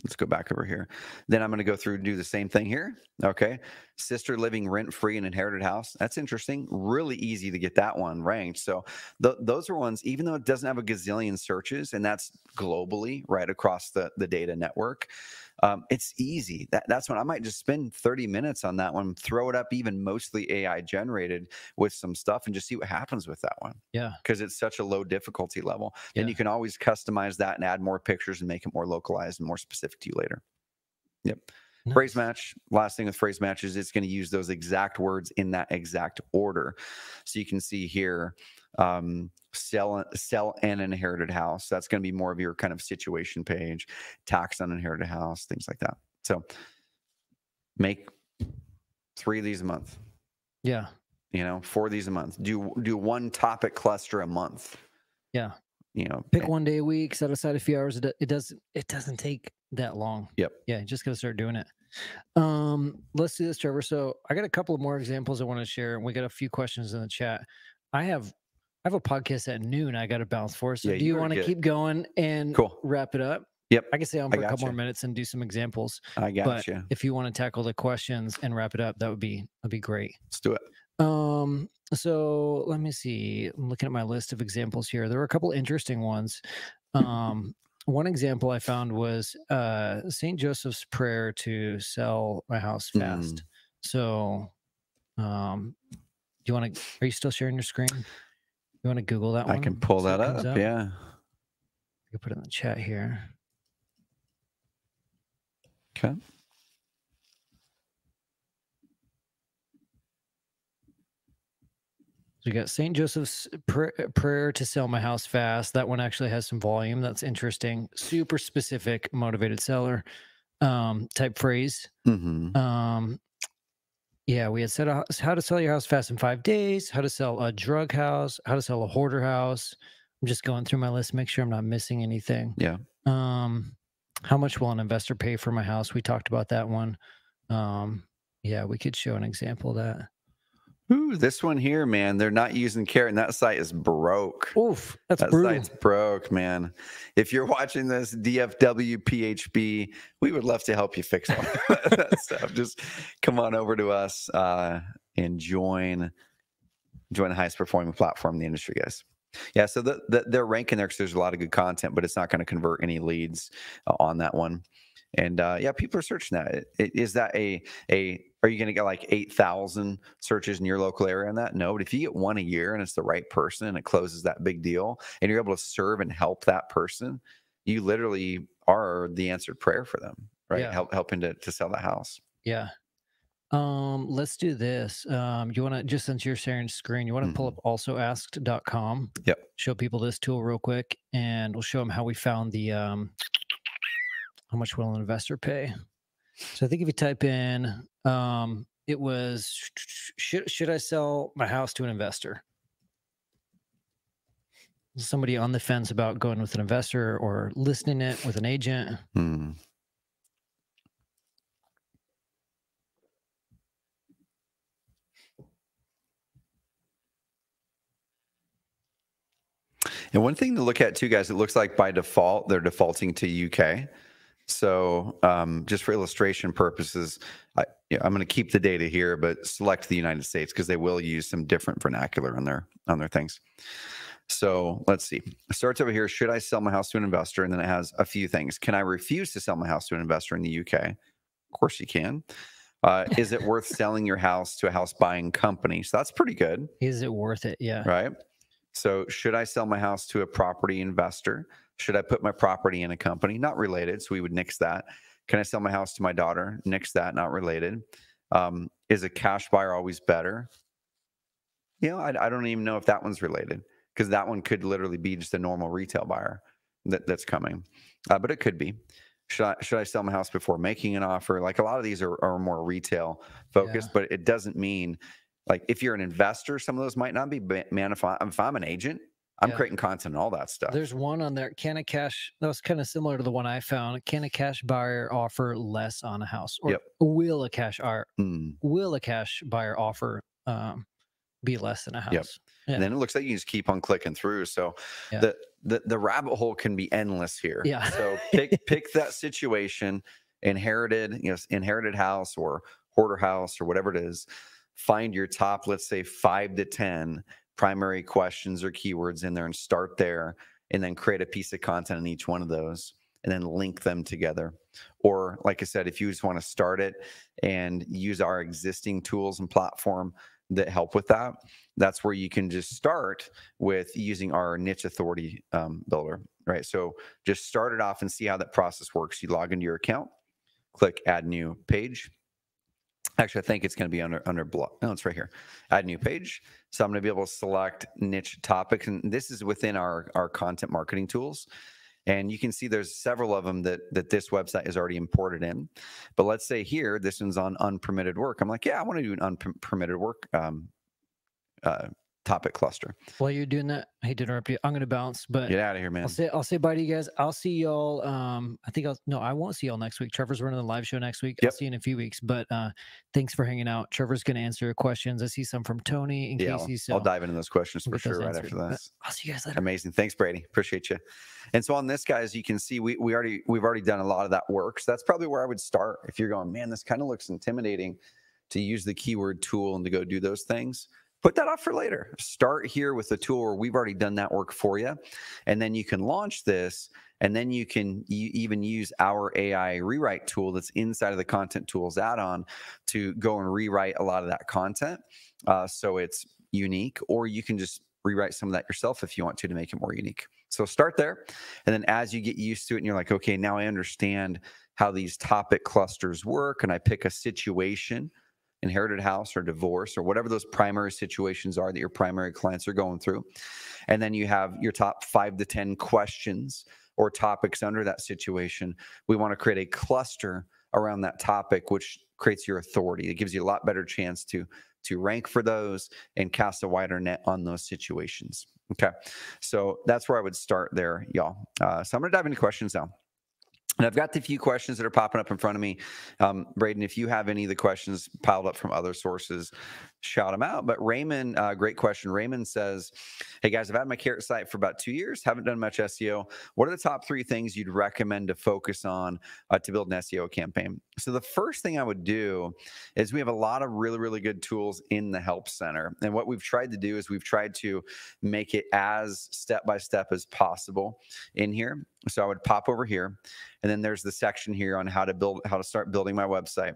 Let's go back over here. Then I'm going to go through and do the same thing here. Okay. Sister living rent-free in inherited house. That's interesting. Really easy to get that one ranked. So those are ones, even though it doesn't have a gazillion searches, and that's globally right across the data network, it's easy. That's when I might just spend 30 minutes on that one, throw it up even mostly AI generated with some stuff and just see what happens with that one. Yeah. Because it's such a low difficulty level. Yeah. Then you can always customize that and add more pictures and make it more localized and more specific to you later. Yep. Nice. Phrase match. Last thing with phrase match is it's going to use those exact words in that exact order. So you can see here, sell an inherited house. That's going to be more of your kind of situation page, tax on inherited house, things like that. So make 3 of these a month. Yeah. 4 of these a month. Do one topic cluster a month. Yeah. Pick one day a week, set aside a few hours. It doesn't take that long. Yep. Yeah. You just got to start doing it. Let's do this, Trevor. So I got a couple of more examples I want to share, and we got a few questions in the chat. I have have a podcast at noon I got to bounce for. So Yeah, do you want to keep going and wrap it up? Yep. I can stay on for a couple more minutes and do some examples. I got but you. if you want to tackle the questions and wrap it up, that'd be great. Let's do it. So let me see. I'm looking at my list of examples here. There were a couple interesting ones. One example I found was St. Joseph's prayer to sell my house fast. So do you want to, are you still sharing your screen? You want to Google that one? I can pull that up. Yeah. I can put it in the chat here. Okay. So we got St. Joseph's prayer to sell my house fast. That one actually has some volume. That's interesting. Super specific, motivated seller type phrase. Yeah, we had said how to sell your house fast in 5 days, how to sell a drug house, how to sell a hoarder house. I'm just going through my list, make sure I'm not missing anything. Yeah. How much will an investor pay for my house? We talked about that one. Yeah, we could show an example of that. Ooh, this one here, man, they're not using carrot, and that site is broke. Oof, that site's broke, man. If you're watching this, DFW PHB, we would love to help you fix all that stuff. Just come on over to us and join the highest performing platform in the industry, guys. Yeah, so they're ranking there because there's a lot of good content, but it's not going to convert any leads on that one. And yeah, people are searching that. Is that are you going to get like 8,000 searches in your local area on that? No, but if you get one a year and it's the right person and it closes that big deal and you're able to serve and help that person, you literally are the answered prayer for them, right? Yeah. Helping to sell the house. Yeah. Let's do this. You want to, just since you're sharing screen, you want to pull up alsoasked.com. Yep. Show people this tool real quick, and we'll show them how we found the how much will an investor pay. So I think if you type in, it was, should I sell my house to an investor? Somebody on the fence about going with an investor or listing it with an agent. And one thing to look at too, guys, it looks like by default, they're defaulting to UK. So just for illustration purposes, I'm going to keep the data here, but select the United States because they will use some different vernacular on their things. So let's see. It starts over here. Should I sell my house to an investor? And then it has a few things. Can I refuse to sell my house to an investor in the UK? Of course you can. Is it worth selling your house to a house buying company? So that's pretty good. Is it worth it? Yeah. Right. So should I sell my house to a property investor? Should I put my property in a company? Not related. So we would nix that. Can I sell my house to my daughter? Nix that. Not related. Is a cash buyer always better? You know, I don't even know if that one's related because that one could literally be just a normal retail buyer that's coming. But it could be. Should I sell my house before making an offer? Like a lot of these are more retail focused, but it doesn't mean like if you're an investor, some of those might not be. Man, if I'm an agent, I'm creating content and all that stuff. There's one on there. Can a cash, that was kind of similar to the one I found. Can a cash buyer offer less on a house? Or will a cash buyer offer be less than a house? Yep. Yeah. And then it looks like you just keep on clicking through. So the rabbit hole can be endless here. Yeah. So pick that situation, inherited house or hoarder house or whatever it is. Find your top, let's say 5 to 10 primary questions or keywords in there and start there, and then create a piece of content in each one of those and then link them together. Or like I said, if you just want to start it and use our existing tools and platform that help with that, that's where you can just start with using our niche authority builder, right? So just start it off and see how that process works. You log into your account, click add new page. Actually, I think it's going to be under blog. No, it's right here. Add new page. So I'm going to be able to select niche topics. And this is within our content marketing tools. And you can see there's several of them that this website is already imported in. But let's say here, this one's on unpermitted work. I'm like, yeah, I want to do an unpermitted work topic cluster. While you're doing that, I hate to interrupt you. I'm going to bounce, but get out of here, man. I'll say bye to you guys. I'll see y'all. I won't see y'all next week. Trevor's running the live show next week. I'll see you in a few weeks, but thanks for hanging out. Trevor's going to answer your questions. I see some from Tony and Casey. So I'll dive into those questions for sure right after this. I'll see you guys later. Amazing. Thanks, Brady. Appreciate you. And so on this, guys, you can see we've already done a lot of that work. So that's probably where I would start. If you're going, man, this kind of looks intimidating to use the keyword tool and to go do those things. Put that off for later. Start here with the tool where we've already done that work for you. And then you can launch this, and then you can even use our AI rewrite tool that's inside of the Content Tools add-on to go and rewrite a lot of that content so it's unique, or you can just rewrite some of that yourself if you want to make it more unique. So start there. And then as you get used to it and you're like, okay, now I understand how these topic clusters work, and I pick a situation, inherited house or divorce or whatever those primary situations are that your primary clients are going through. And then you have your top 5 to 10 questions or topics under that situation. We want to create a cluster around that topic, which creates your authority. It gives you a lot better chance to rank for those and cast a wider net on those situations. Okay. So that's where I would start there, y'all. So I'm going to dive into questions now. And I've got the few questions that are popping up in front of me. Braden, if you have any of the questions piled up from other sources, shout them out. But Raymond, great question. Raymond says, hey guys, I've had my Carrot site for about 2 years, haven't done much SEO. What are the top 3 things you'd recommend to focus on to build an SEO campaign? So the first thing I would do is we have a lot of really, really good tools in the Help Center. And what we've tried to do is we've tried to make it as step-by-step as possible in here. So I would pop over here, and then there's the section here on how to start building my website.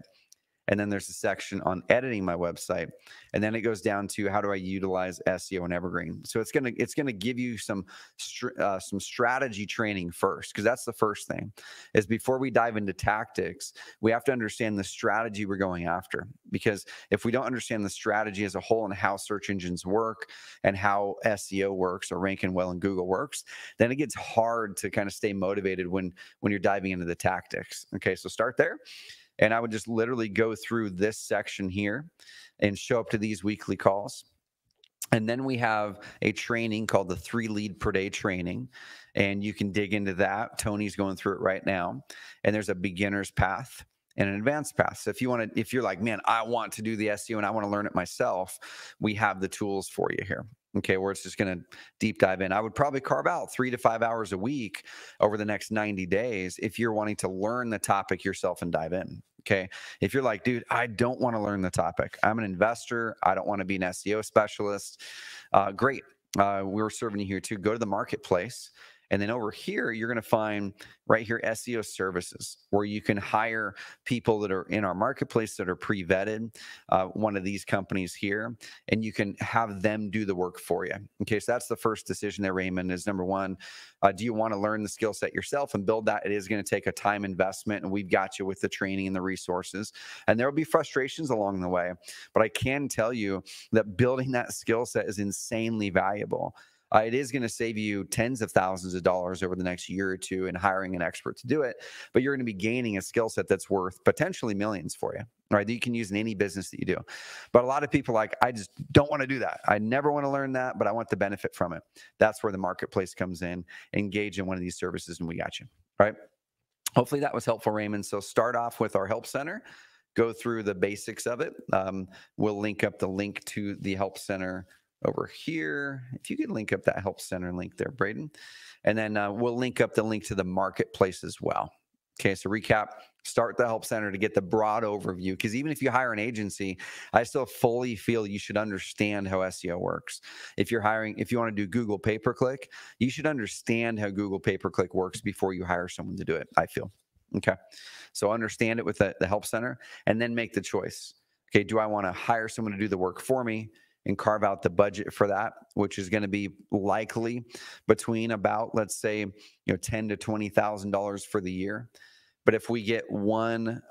And then there's a section on editing my website. And then it goes down to how do I utilize SEO and Evergreen. So it's gonna give you some strategy training first, because that's the first thing. Is before we dive into tactics, we have to understand the strategy we're going after. Because if we don't understand the strategy as a whole and how search engines work and how SEO works or ranking well in Google works, then it gets hard to kind of stay motivated when you're diving into the tactics. Okay, so start there. And I would just literally go through this section here and show up to these weekly calls. And then we have a training called the 3 lead per day training. And you can dig into that. Tony's going through it right now. And there's a beginner's path and an advanced path. So if you're like, man, I want to do the SEO and I want to learn it myself, we have the tools for you here. Okay, where it's just going to deep dive in. I would probably carve out 3 to 5 hours a week over the next 90 days if you're wanting to learn the topic yourself and dive in. Okay, if you're like, dude, I don't want to learn the topic. I'm an investor. I don't want to be an SEO specialist. Great. We're serving you here too. Go to the marketplace. And then over here, you're going to find right here SEO services, where you can hire people that are in our marketplace that are pre-vetted, one of these companies here, and you can have them do the work for you. Okay, so that's the first decision there, Raymond, is number one, do you want to learn the skill set yourself and build that? It is going to take a time investment, and we've got you with the training and the resources. And there will be frustrations along the way, but I can tell you that building that skill set is insanely valuable. It is going to save you tens of thousands of dollars over the next year or two in hiring an expert to do it, but you're going to be gaining a skill set that's worth potentially millions for you, right? That you can use in any business that you do. But a lot of people are like, I just don't want to do that. I never want to learn that, but I want the benefit from it. That's where the marketplace comes in. Engage in one of these services, and we got you, right? Hopefully that was helpful, Raymond. So start off with our Help Center. Go through the basics of it. We'll link up the link to the Help Center over here. If you could link up that Help Center link there, Braden. And then we'll link up the link to the marketplace as well. Okay, so recap, start the Help Center to get the broad overview, because even if you hire an agency, I still fully feel you should understand how SEO works. If you want to do Google pay-per-click, you should understand how Google pay-per-click works before you hire someone to do it, I feel. Okay, so understand it with the Help Center, and then make the choice. Okay, do I want to hire someone to do the work for me and carve out the budget for that, which is going to be likely between about, let's say, $10,000 to $20,000 for the year? But if we get one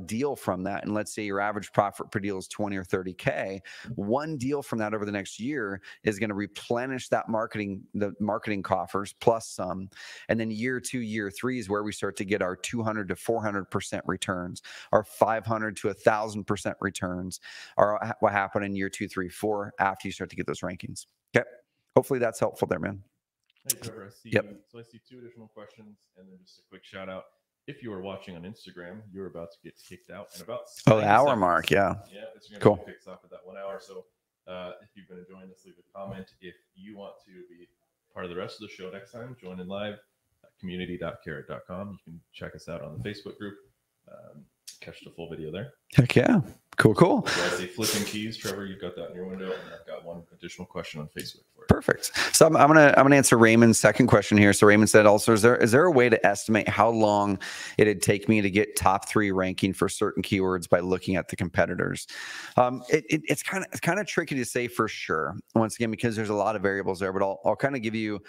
deal from that, and let's say your average profit per deal is 20 or 30K, one deal from that over the next year is going to replenish that the marketing coffers plus some. And then year 2, year 3 is where we start to get our 200 to 400% returns, our 500 to 1,000% returns, or what happened in year 2, 3, 4 after you start to get those rankings. Okay. Hopefully that's helpful there, man. Hey, Trevor, I see. So I see 2 additional questions, and then just a quick shout out. If you are watching on Instagram, you're about to get kicked out in about the hour mark. Yeah. It's going to cool. Be fixed off at that 1 hour. So if you've been enjoying this, leave a comment. If you want to be part of the rest of the show next time, join in live at community.carrot.com. You can check us out on the Facebook group. Catch the full video there. Heck yeah. Cool. So I see flipping keys. Trevor, you've got that in your window, and I've got one additional question on Facebook for you. Perfect. So I'm gonna answer Raymond's second question here. So Raymond said also, is there a way to estimate how long it'd take me to get top 3 ranking for certain keywords by looking at the competitors? It's kind of tricky to say for sure, once again, because there's a lot of variables there, but I'll kind of give you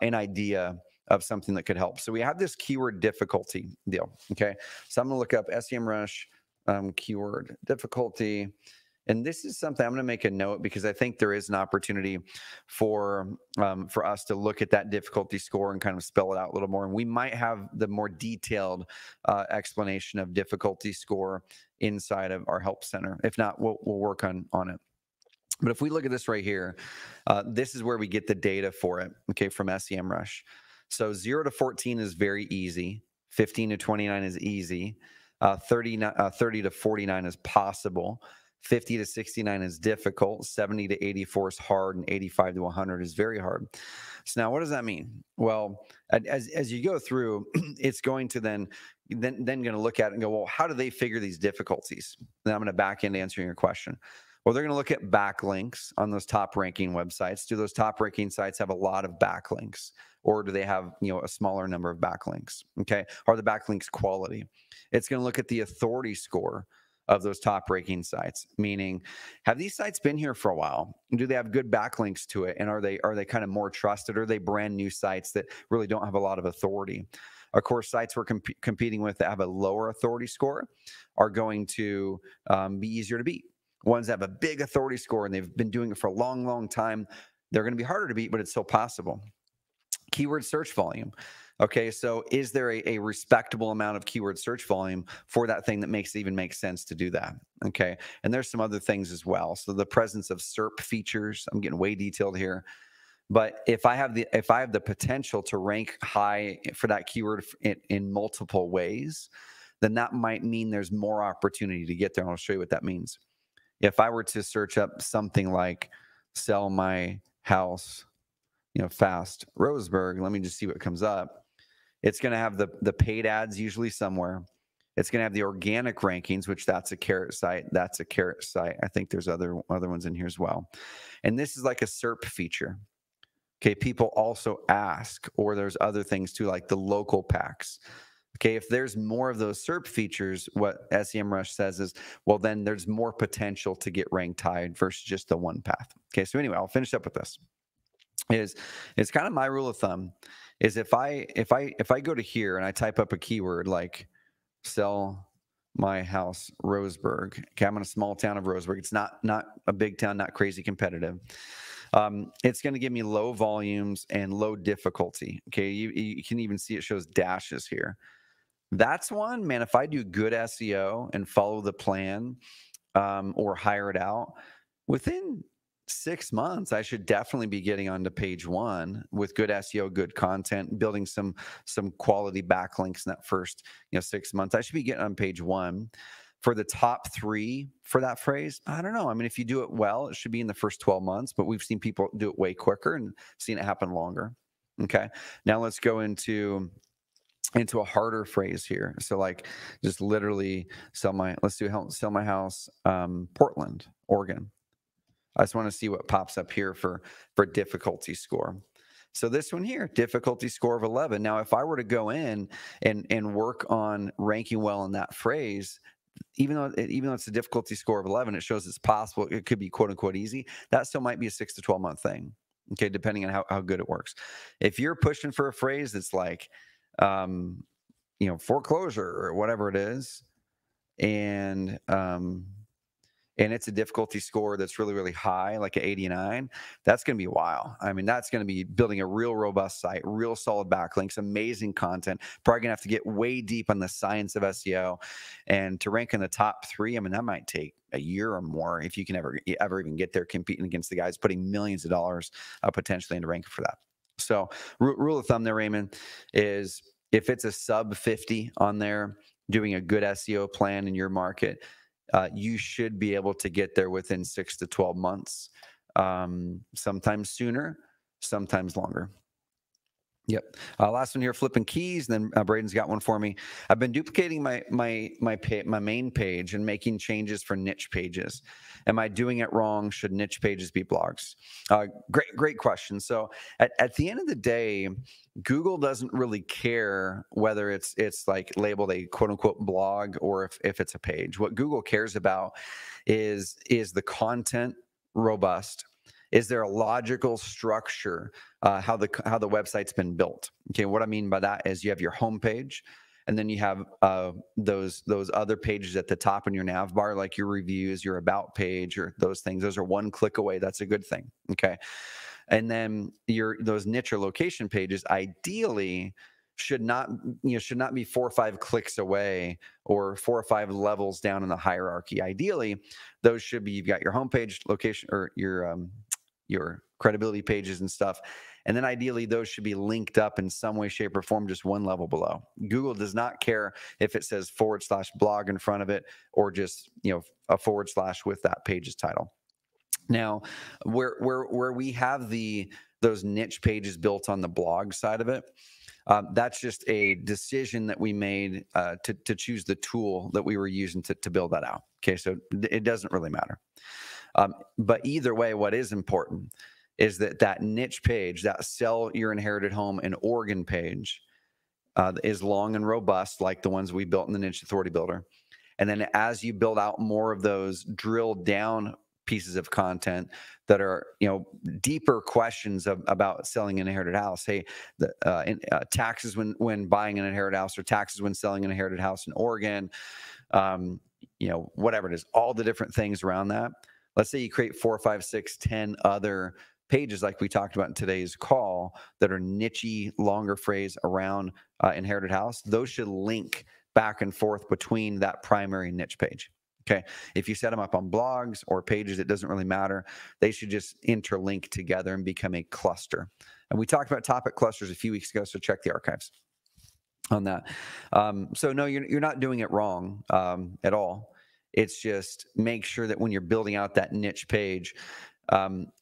an idea of something that could help. So we have this keyword difficulty deal. Okay. So I'm going to look up SEMrush keyword difficulty. And this is something I'm going to make a note, because I think there is an opportunity for us to look at that difficulty score and kind of spell it out a little more. And we might have the more detailed explanation of difficulty score inside of our help center. If not, we'll work on it. But if we look at this right here, this is where we get the data for it, okay, from SEMrush. So 0 to 14 is very easy. 15 to 29 is easy. 30 to 49 is possible. 50 to 69 is difficult. 70 to 84 is hard. And 85 to 100 is very hard. So now what does that mean? Well, as you go through, it's going to then going to look at it and go, well, how do they figure these difficulties? Then I'm going to back into answering your question. Well, they're going to look at backlinks on those top ranking websites. Do those top ranking sites have a lot of backlinks, or do they have, a smaller number of backlinks? Okay. Are the backlinks quality? It's going to look at the authority score of those top ranking sites, meaning, have these sites been here for a while? Do they have good backlinks to it? And are they kind of more trusted? Or are they brand new sites that really don't have a lot of authority? Of course, sites we're competing with that have a lower authority score are going to be easier to beat. Ones that have a big authority score and they've been doing it for a long, long time, they're going to be harder to beat, but it's still possible. Keyword search volume. Okay, so is there a respectable amount of keyword search volume for that thing that makes it even make sense to do that? Okay, and there's some other things as well. So the presence of SERP features. I'm getting way detailed here, but if I have the potential to rank high for that keyword in multiple ways, then that might mean there's more opportunity to get there. And I'll show you what that means. If I were to search up something like sell my house, fast Roseburg, let me just see what comes up. It's going to have the paid ads usually somewhere. It's going to have the organic rankings, which that's a Carrot site. That's a Carrot site. I think there's other ones in here as well. And this is like a SERP feature. Okay, people also ask, or there's other things too, like the local packs. Okay, if there's more of those SERP features, what SEMrush says is, well, then there's more potential to get ranked high versus just the one path. Okay, so anyway, I'll finish up with this. It's kind of my rule of thumb is if I go to here and I type up a keyword like sell my house Roseburg. Okay, I'm in a small town of Roseburg. It's not a big town, not crazy competitive. It's going to give me low volumes and low difficulty. Okay, you can even see it shows dashes here. That's one, man, if I do good SEO and follow the plan or hire it out, within 6 months, I should definitely be getting onto page 1 with good SEO, good content, building some quality backlinks in that first 6 months. I should be getting on page 1. For the top 3 for that phrase, I don't know. I mean, if you do it well, it should be in the first 12 months, but we've seen people do it way quicker and seen it happen longer. Okay, now let's go into a harder phrase here. So like just literally sell my house, Portland, Oregon. I just want to see what pops up here for difficulty score. So this one here, difficulty score of 11. Now, if I were to go in and work on ranking well in that phrase, even though it's a difficulty score of 11, it shows it's possible. It could be quote unquote easy. That still might be a 6 to 12 month thing. Okay, depending on how good it works. If you're pushing for a phrase that's like, foreclosure or whatever it is, and it's a difficulty score that's really, really high, like an 89, that's going to be wild. I mean, that's going to be building a real robust site, real solid backlinks, amazing content. Probably going to have to get way deep on the science of SEO. And to rank in the top 3, I mean, that might take a year or more if you can ever even get there, competing against the guys putting millions of dollars potentially into ranking for that. So rule of thumb there, Raymond, is if it's a sub 50 on there, doing a good SEO plan in your market, you should be able to get there within 6 to 12 months, sometimes sooner, sometimes longer. Yep. Last one here, flipping keys. Then Braden's got one for me. I've been duplicating my main page and making changes for niche pages. Am I doing it wrong? Should niche pages be blogs? Great question. So at the end of the day, Google doesn't really care whether it's like labeled a quote unquote blog or if it's a page. What Google cares about is the content robust? Is there a logical structure, how the website's been built? Okay, what I mean by that is you have your home page, and then you have those other pages at the top in your nav bar, like your reviews, your about page, or those things. Those are one click away. That's a good thing. Okay, and then those niche or location pages ideally should not be 4 or 5 clicks away or 4 or 5 levels down in the hierarchy. Ideally, those should be, you've got your homepage, location, or your credibility pages and stuff. And then ideally those should be linked up in some way, shape, or form, just one level below. Google does not care if it says /blog in front of it or just, a / with that page's title. Now, where we have those niche pages built on the blog side of it, that's just a decision that we made to choose the tool that we were using to build that out. Okay, so it doesn't really matter. But either way, what is important is that niche page, that sell your inherited home in Oregon page, is long and robust, like the ones we built in the Niche Authority Builder. And then as you build out more of those drilled down pieces of content that are, deeper questions about selling an inherited house. Hey, taxes when buying an inherited house, or taxes when selling an inherited house in Oregon, whatever it is, all the different things around that. Let's say you create 4, 5, 6, 10 other pages like we talked about in today's call that are niche-y, longer phrase around inherited house. Those should link back and forth between that primary niche page. Okay. If you set them up on blogs or pages, it doesn't really matter. They should just interlink together and become a cluster. And we talked about topic clusters a few weeks ago, so check the archives on that. So no, you're not doing it wrong at all. It's just make sure that when you're building out that niche page,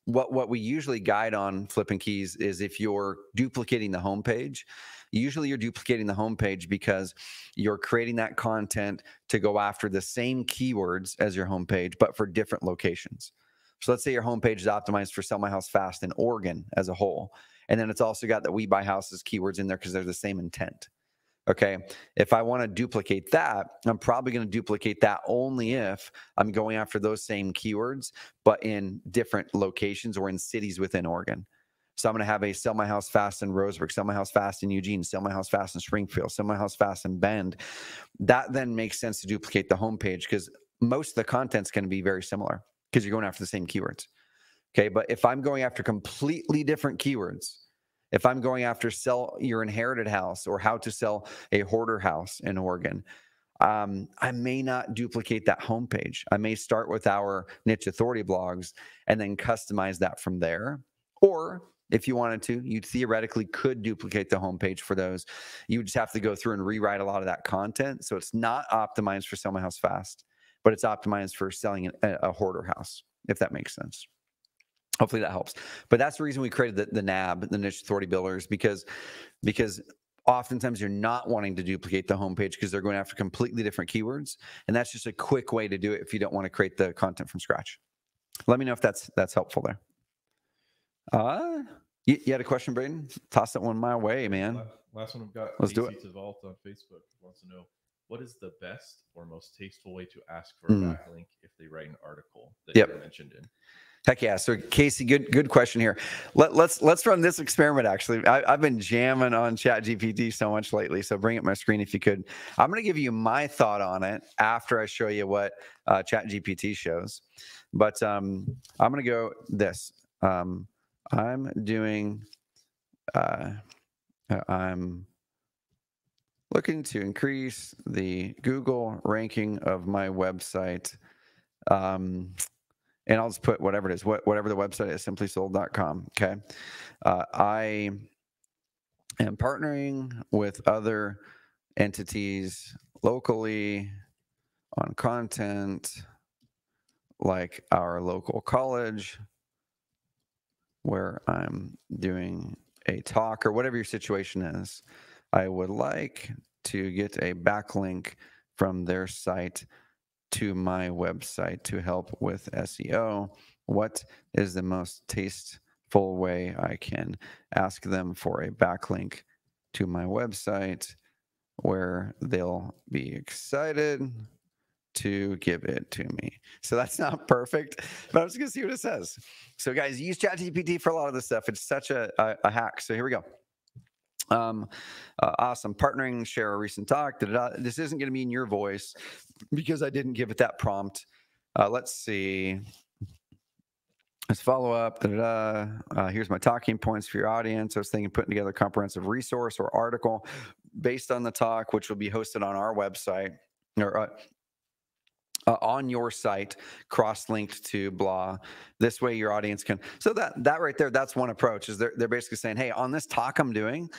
what we usually guide on flipping keys is if you're duplicating the homepage, usually you're duplicating the homepage because you're creating that content to go after the same keywords as your homepage, but for different locations. So let's say your homepage is optimized for Sell My House Fast in Oregon as a whole. And then it's also got the We Buy Houses keywords in there because they're the same intent. Okay, if I want to duplicate that, I'm probably going to duplicate that only if I'm going after those same keywords, but in different locations or in cities within Oregon. So I'm going to have a Sell My House Fast in Roseburg, Sell My House Fast in Eugene, Sell My House Fast in Springfield, Sell My House Fast in Bend. That then makes sense to duplicate the homepage because most of the content's going to be very similar because you're going after the same keywords. Okay, but if I'm going after completely different keywords, if I'm going after sell your inherited house or how to sell a hoarder house in Oregon, I may not duplicate that homepage. I may start with our Niche Authority blogs and then customize that from there. Or if you wanted to, you theoretically could duplicate the homepage for those. You would just have to go through and rewrite a lot of that content. So it's not optimized for Sell My House Fast, but it's optimized for selling a hoarder house, if that makes sense. Hopefully that helps. But that's the reason we created the NAB, the Niche Authority Builders, because oftentimes you're not wanting to duplicate the homepage because they're going after completely different keywords. And that's just a quick way to do it if you don't want to create the content from scratch. Let me know if that's helpful there. You had a question, Braden? Toss that one my way, man. Last one we've got. Let's do it. To Vault on Facebook wants to know, what is the best or most tasteful way to ask for a backlink if they write an article that Yep. you mentioned in? Heck yeah. So Casey, good question here. Let's run this experiment. Actually, I've been jamming on ChatGPT so much lately. So bring up my screen if you could. I'm going to give you my thought on it after I show you what ChatGPT shows. But I'm going to go this. I'm looking to increase the Google ranking of my website. And I'll just put whatever it is, whatever the website is, simplysold.com. Okay. I am partnering with other entities locally on content like our local college, where I'm doing a talk or whatever your situation is. I would like to get a backlink from their site to my website to help with SEO. What is the most tasteful way I can ask them for a backlink to my website where they'll be excited to give it to me? So that's not perfect, but I'm just gonna see what it says. So guys, use ChatGPT for a lot of this stuff. It's such a hack. So here we go. Awesome. Partnering, share a recent talk. This isn't going to be in your voice because I didn't give it that prompt. Let's see. Let's follow up. Here's my talking points for your audience. I was thinking putting together a comprehensive resource or article based on the talk, which will be hosted on our website or on your site, cross-linked to blah. This way your audience can, so that right there, that's one approach. Is they're basically saying, hey, on this talk I'm doing,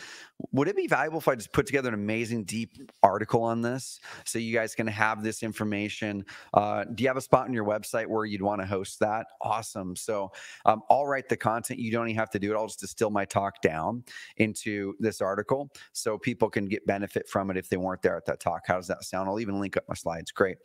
would it be valuable if I just put together an amazing deep article on this so you guys can have this information? Do you have a spot on your website where you'd want to host that? Awesome. So I'll write the content. You don't even have to do it. I'll just distill my talk down into this article so people can get benefit from it if they weren't there at that talk. How does that sound? I'll even link up my slides. Great.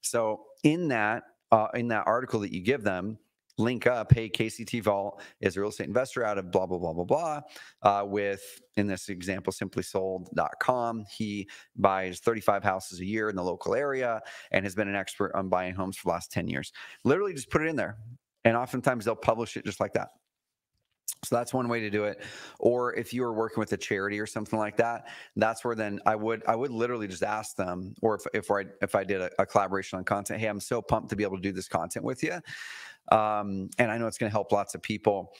So in that article that you give them, link up, hey, KCT Vault is a real estate investor out of blah, blah, blah, blah, blah, with, in this example, simplysold.com. He buys 35 houses a year in the local area and has been an expert on buying homes for the last 10 years. Literally just put it in there. And oftentimes they'll publish it just like that. So that's one way to do it. Or if you were working with a charity or something like that, that's where then I would literally just ask them, or if I did a collaboration on content, hey, I'm so pumped to be able to do this content with you. And I know it's going to help lots of people.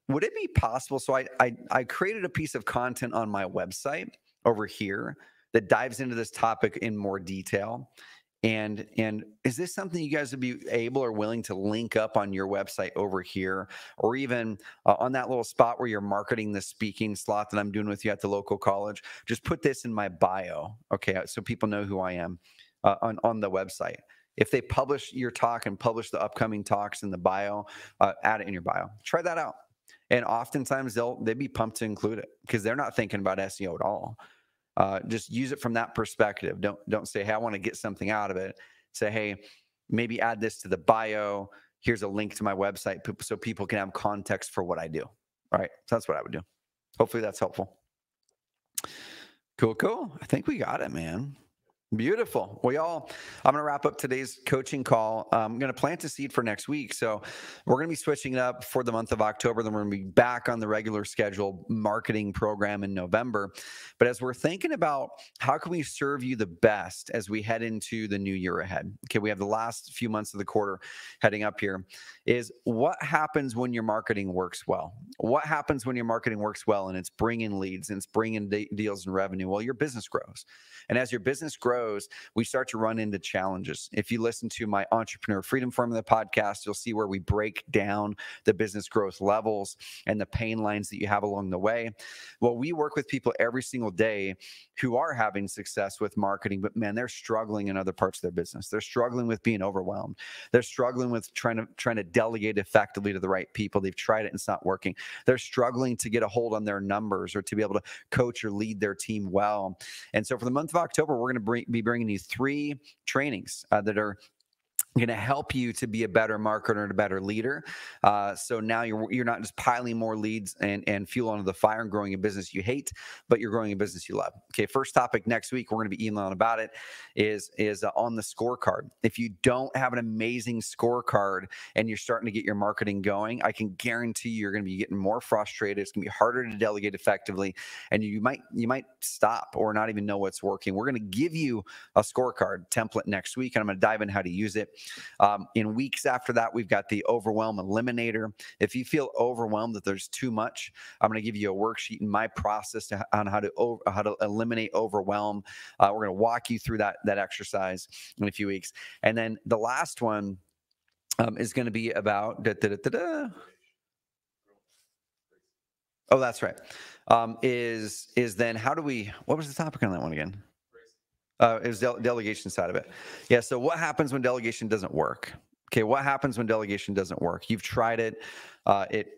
Would it be possible? So I created a piece of content on my website over here that dives into this topic in more detail. And is this something you guys would be able or willing to link up on your website over here, or even on that little spot where you're marketing the speaking slot that I'm doing with you at the local college? Just put this in my bio, okay, so people know who I am on the website. If they publish your talk and publish the upcoming talks in the bio, add it in your bio. Try that out. And oftentimes they'd be pumped to include it because they're not thinking about SEO at all. Just use it from that perspective. Don't say, hey, I want to get something out of it. Say, hey, maybe add this to the bio. Here's a link to my website so people can have context for what I do. All right. So that's what I would do. Hopefully that's helpful. Cool. I think we got it, man. Beautiful. Well, y'all, I'm going to wrap up today's coaching call. I'm going to plant a seed for next week. So we're going to be switching it up for the month of October. Then we're going to be back on the regular scheduled marketing program in November. But as we're thinking about how can we serve you the best as we head into the new year ahead, okay, we have the last few months of the quarter heading up here, is what happens when your marketing works well? What happens when your marketing works well and it's bringing leads and it's bringing deals and revenue? Well, your business grows. And as your business grows, we start to run into challenges. If you listen to my Entrepreneur Freedom Formula podcast, you'll see where we break down the business growth levels and the pain lines that you have along the way. Well, we work with people every single day who are having success with marketing, but man, they're struggling in other parts of their business. They're struggling with being overwhelmed. They're struggling with trying to delegate effectively to the right people. They've tried it and it's not working. They're struggling to get a hold on their numbers or to be able to coach or lead their team well. And so for the month of October, we're going to be bringing you 3 trainings that are going to help you to be a better marketer and a better leader. So now you're not just piling more leads and fuel onto the fire and growing a business you hate, but you're growing a business you love. Okay, first topic next week, we're going to be emailing about it, is on the scorecard. If you don't have an amazing scorecard and you're starting to get your marketing going, I can guarantee you're going to be getting more frustrated. It's going to be harder to delegate effectively, and you might stop or not even know what's working. We're going to give you a scorecard template next week, and I'm going to dive in how to use it. In weeks after that, we've got the Overwhelm Eliminator. If you feel overwhelmed that there's too much, I'm going to give you a worksheet in my process on how to eliminate overwhelm. We're going to walk you through that exercise in a few weeks. And then the last one is going to be about Oh, that's right. Is then how do we? What was the topic on that one again? It was delegation side of it. Yeah. So what happens when delegation doesn't work? Okay. What happens when delegation doesn't work? You've tried it.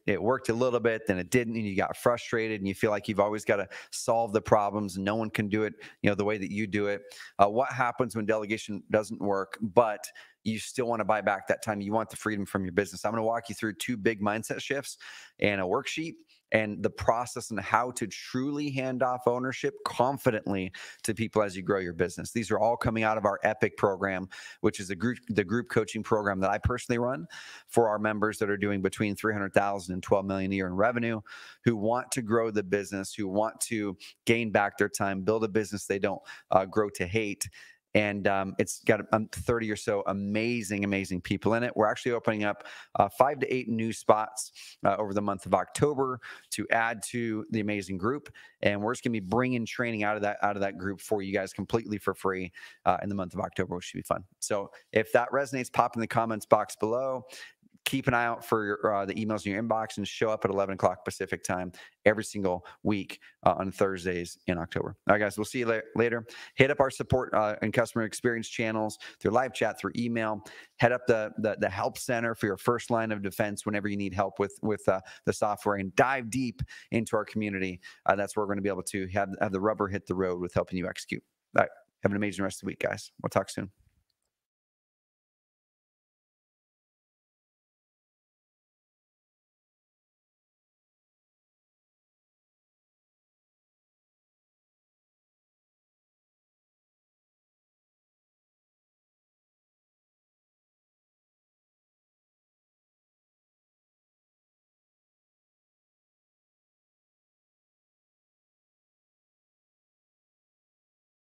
It worked a little bit, then it didn't, and you got frustrated, and you feel like you've always got to solve the problems, and no one can do it, the way that you do it. What happens when delegation doesn't work, but you still want to buy back that time? You want the freedom from your business. I'm going to walk you through 2 big mindset shifts and a worksheet, and the process and how to truly hand off ownership confidently to people as you grow your business. These are all coming out of our Epic program, which is the group coaching program that I personally run for our members that are doing between $300,000 and $12 million a year in revenue, who want to grow the business, who want to gain back their time, build a business they don't grow to hate. And it's got 30 or so amazing people in it. We're actually opening up 5 to 8 new spots over the month of October to add to the amazing group. And we're just going to be bringing training out of that group for you guys completely for free in the month of October, which should be fun. So if that resonates, pop in the comments box below. Keep an eye out for the emails in your inbox, and show up at 11 o'clock Pacific time every single week on Thursdays in October. All right, guys, we'll see you later. Hit up our support and customer experience channels through live chat, through email. Head up the help center for your first line of defense whenever you need help with the software, and dive deep into our community. That's where we're going to be able to have the rubber hit the road with helping you execute. All right, have an amazing rest of the week, guys. We'll talk soon.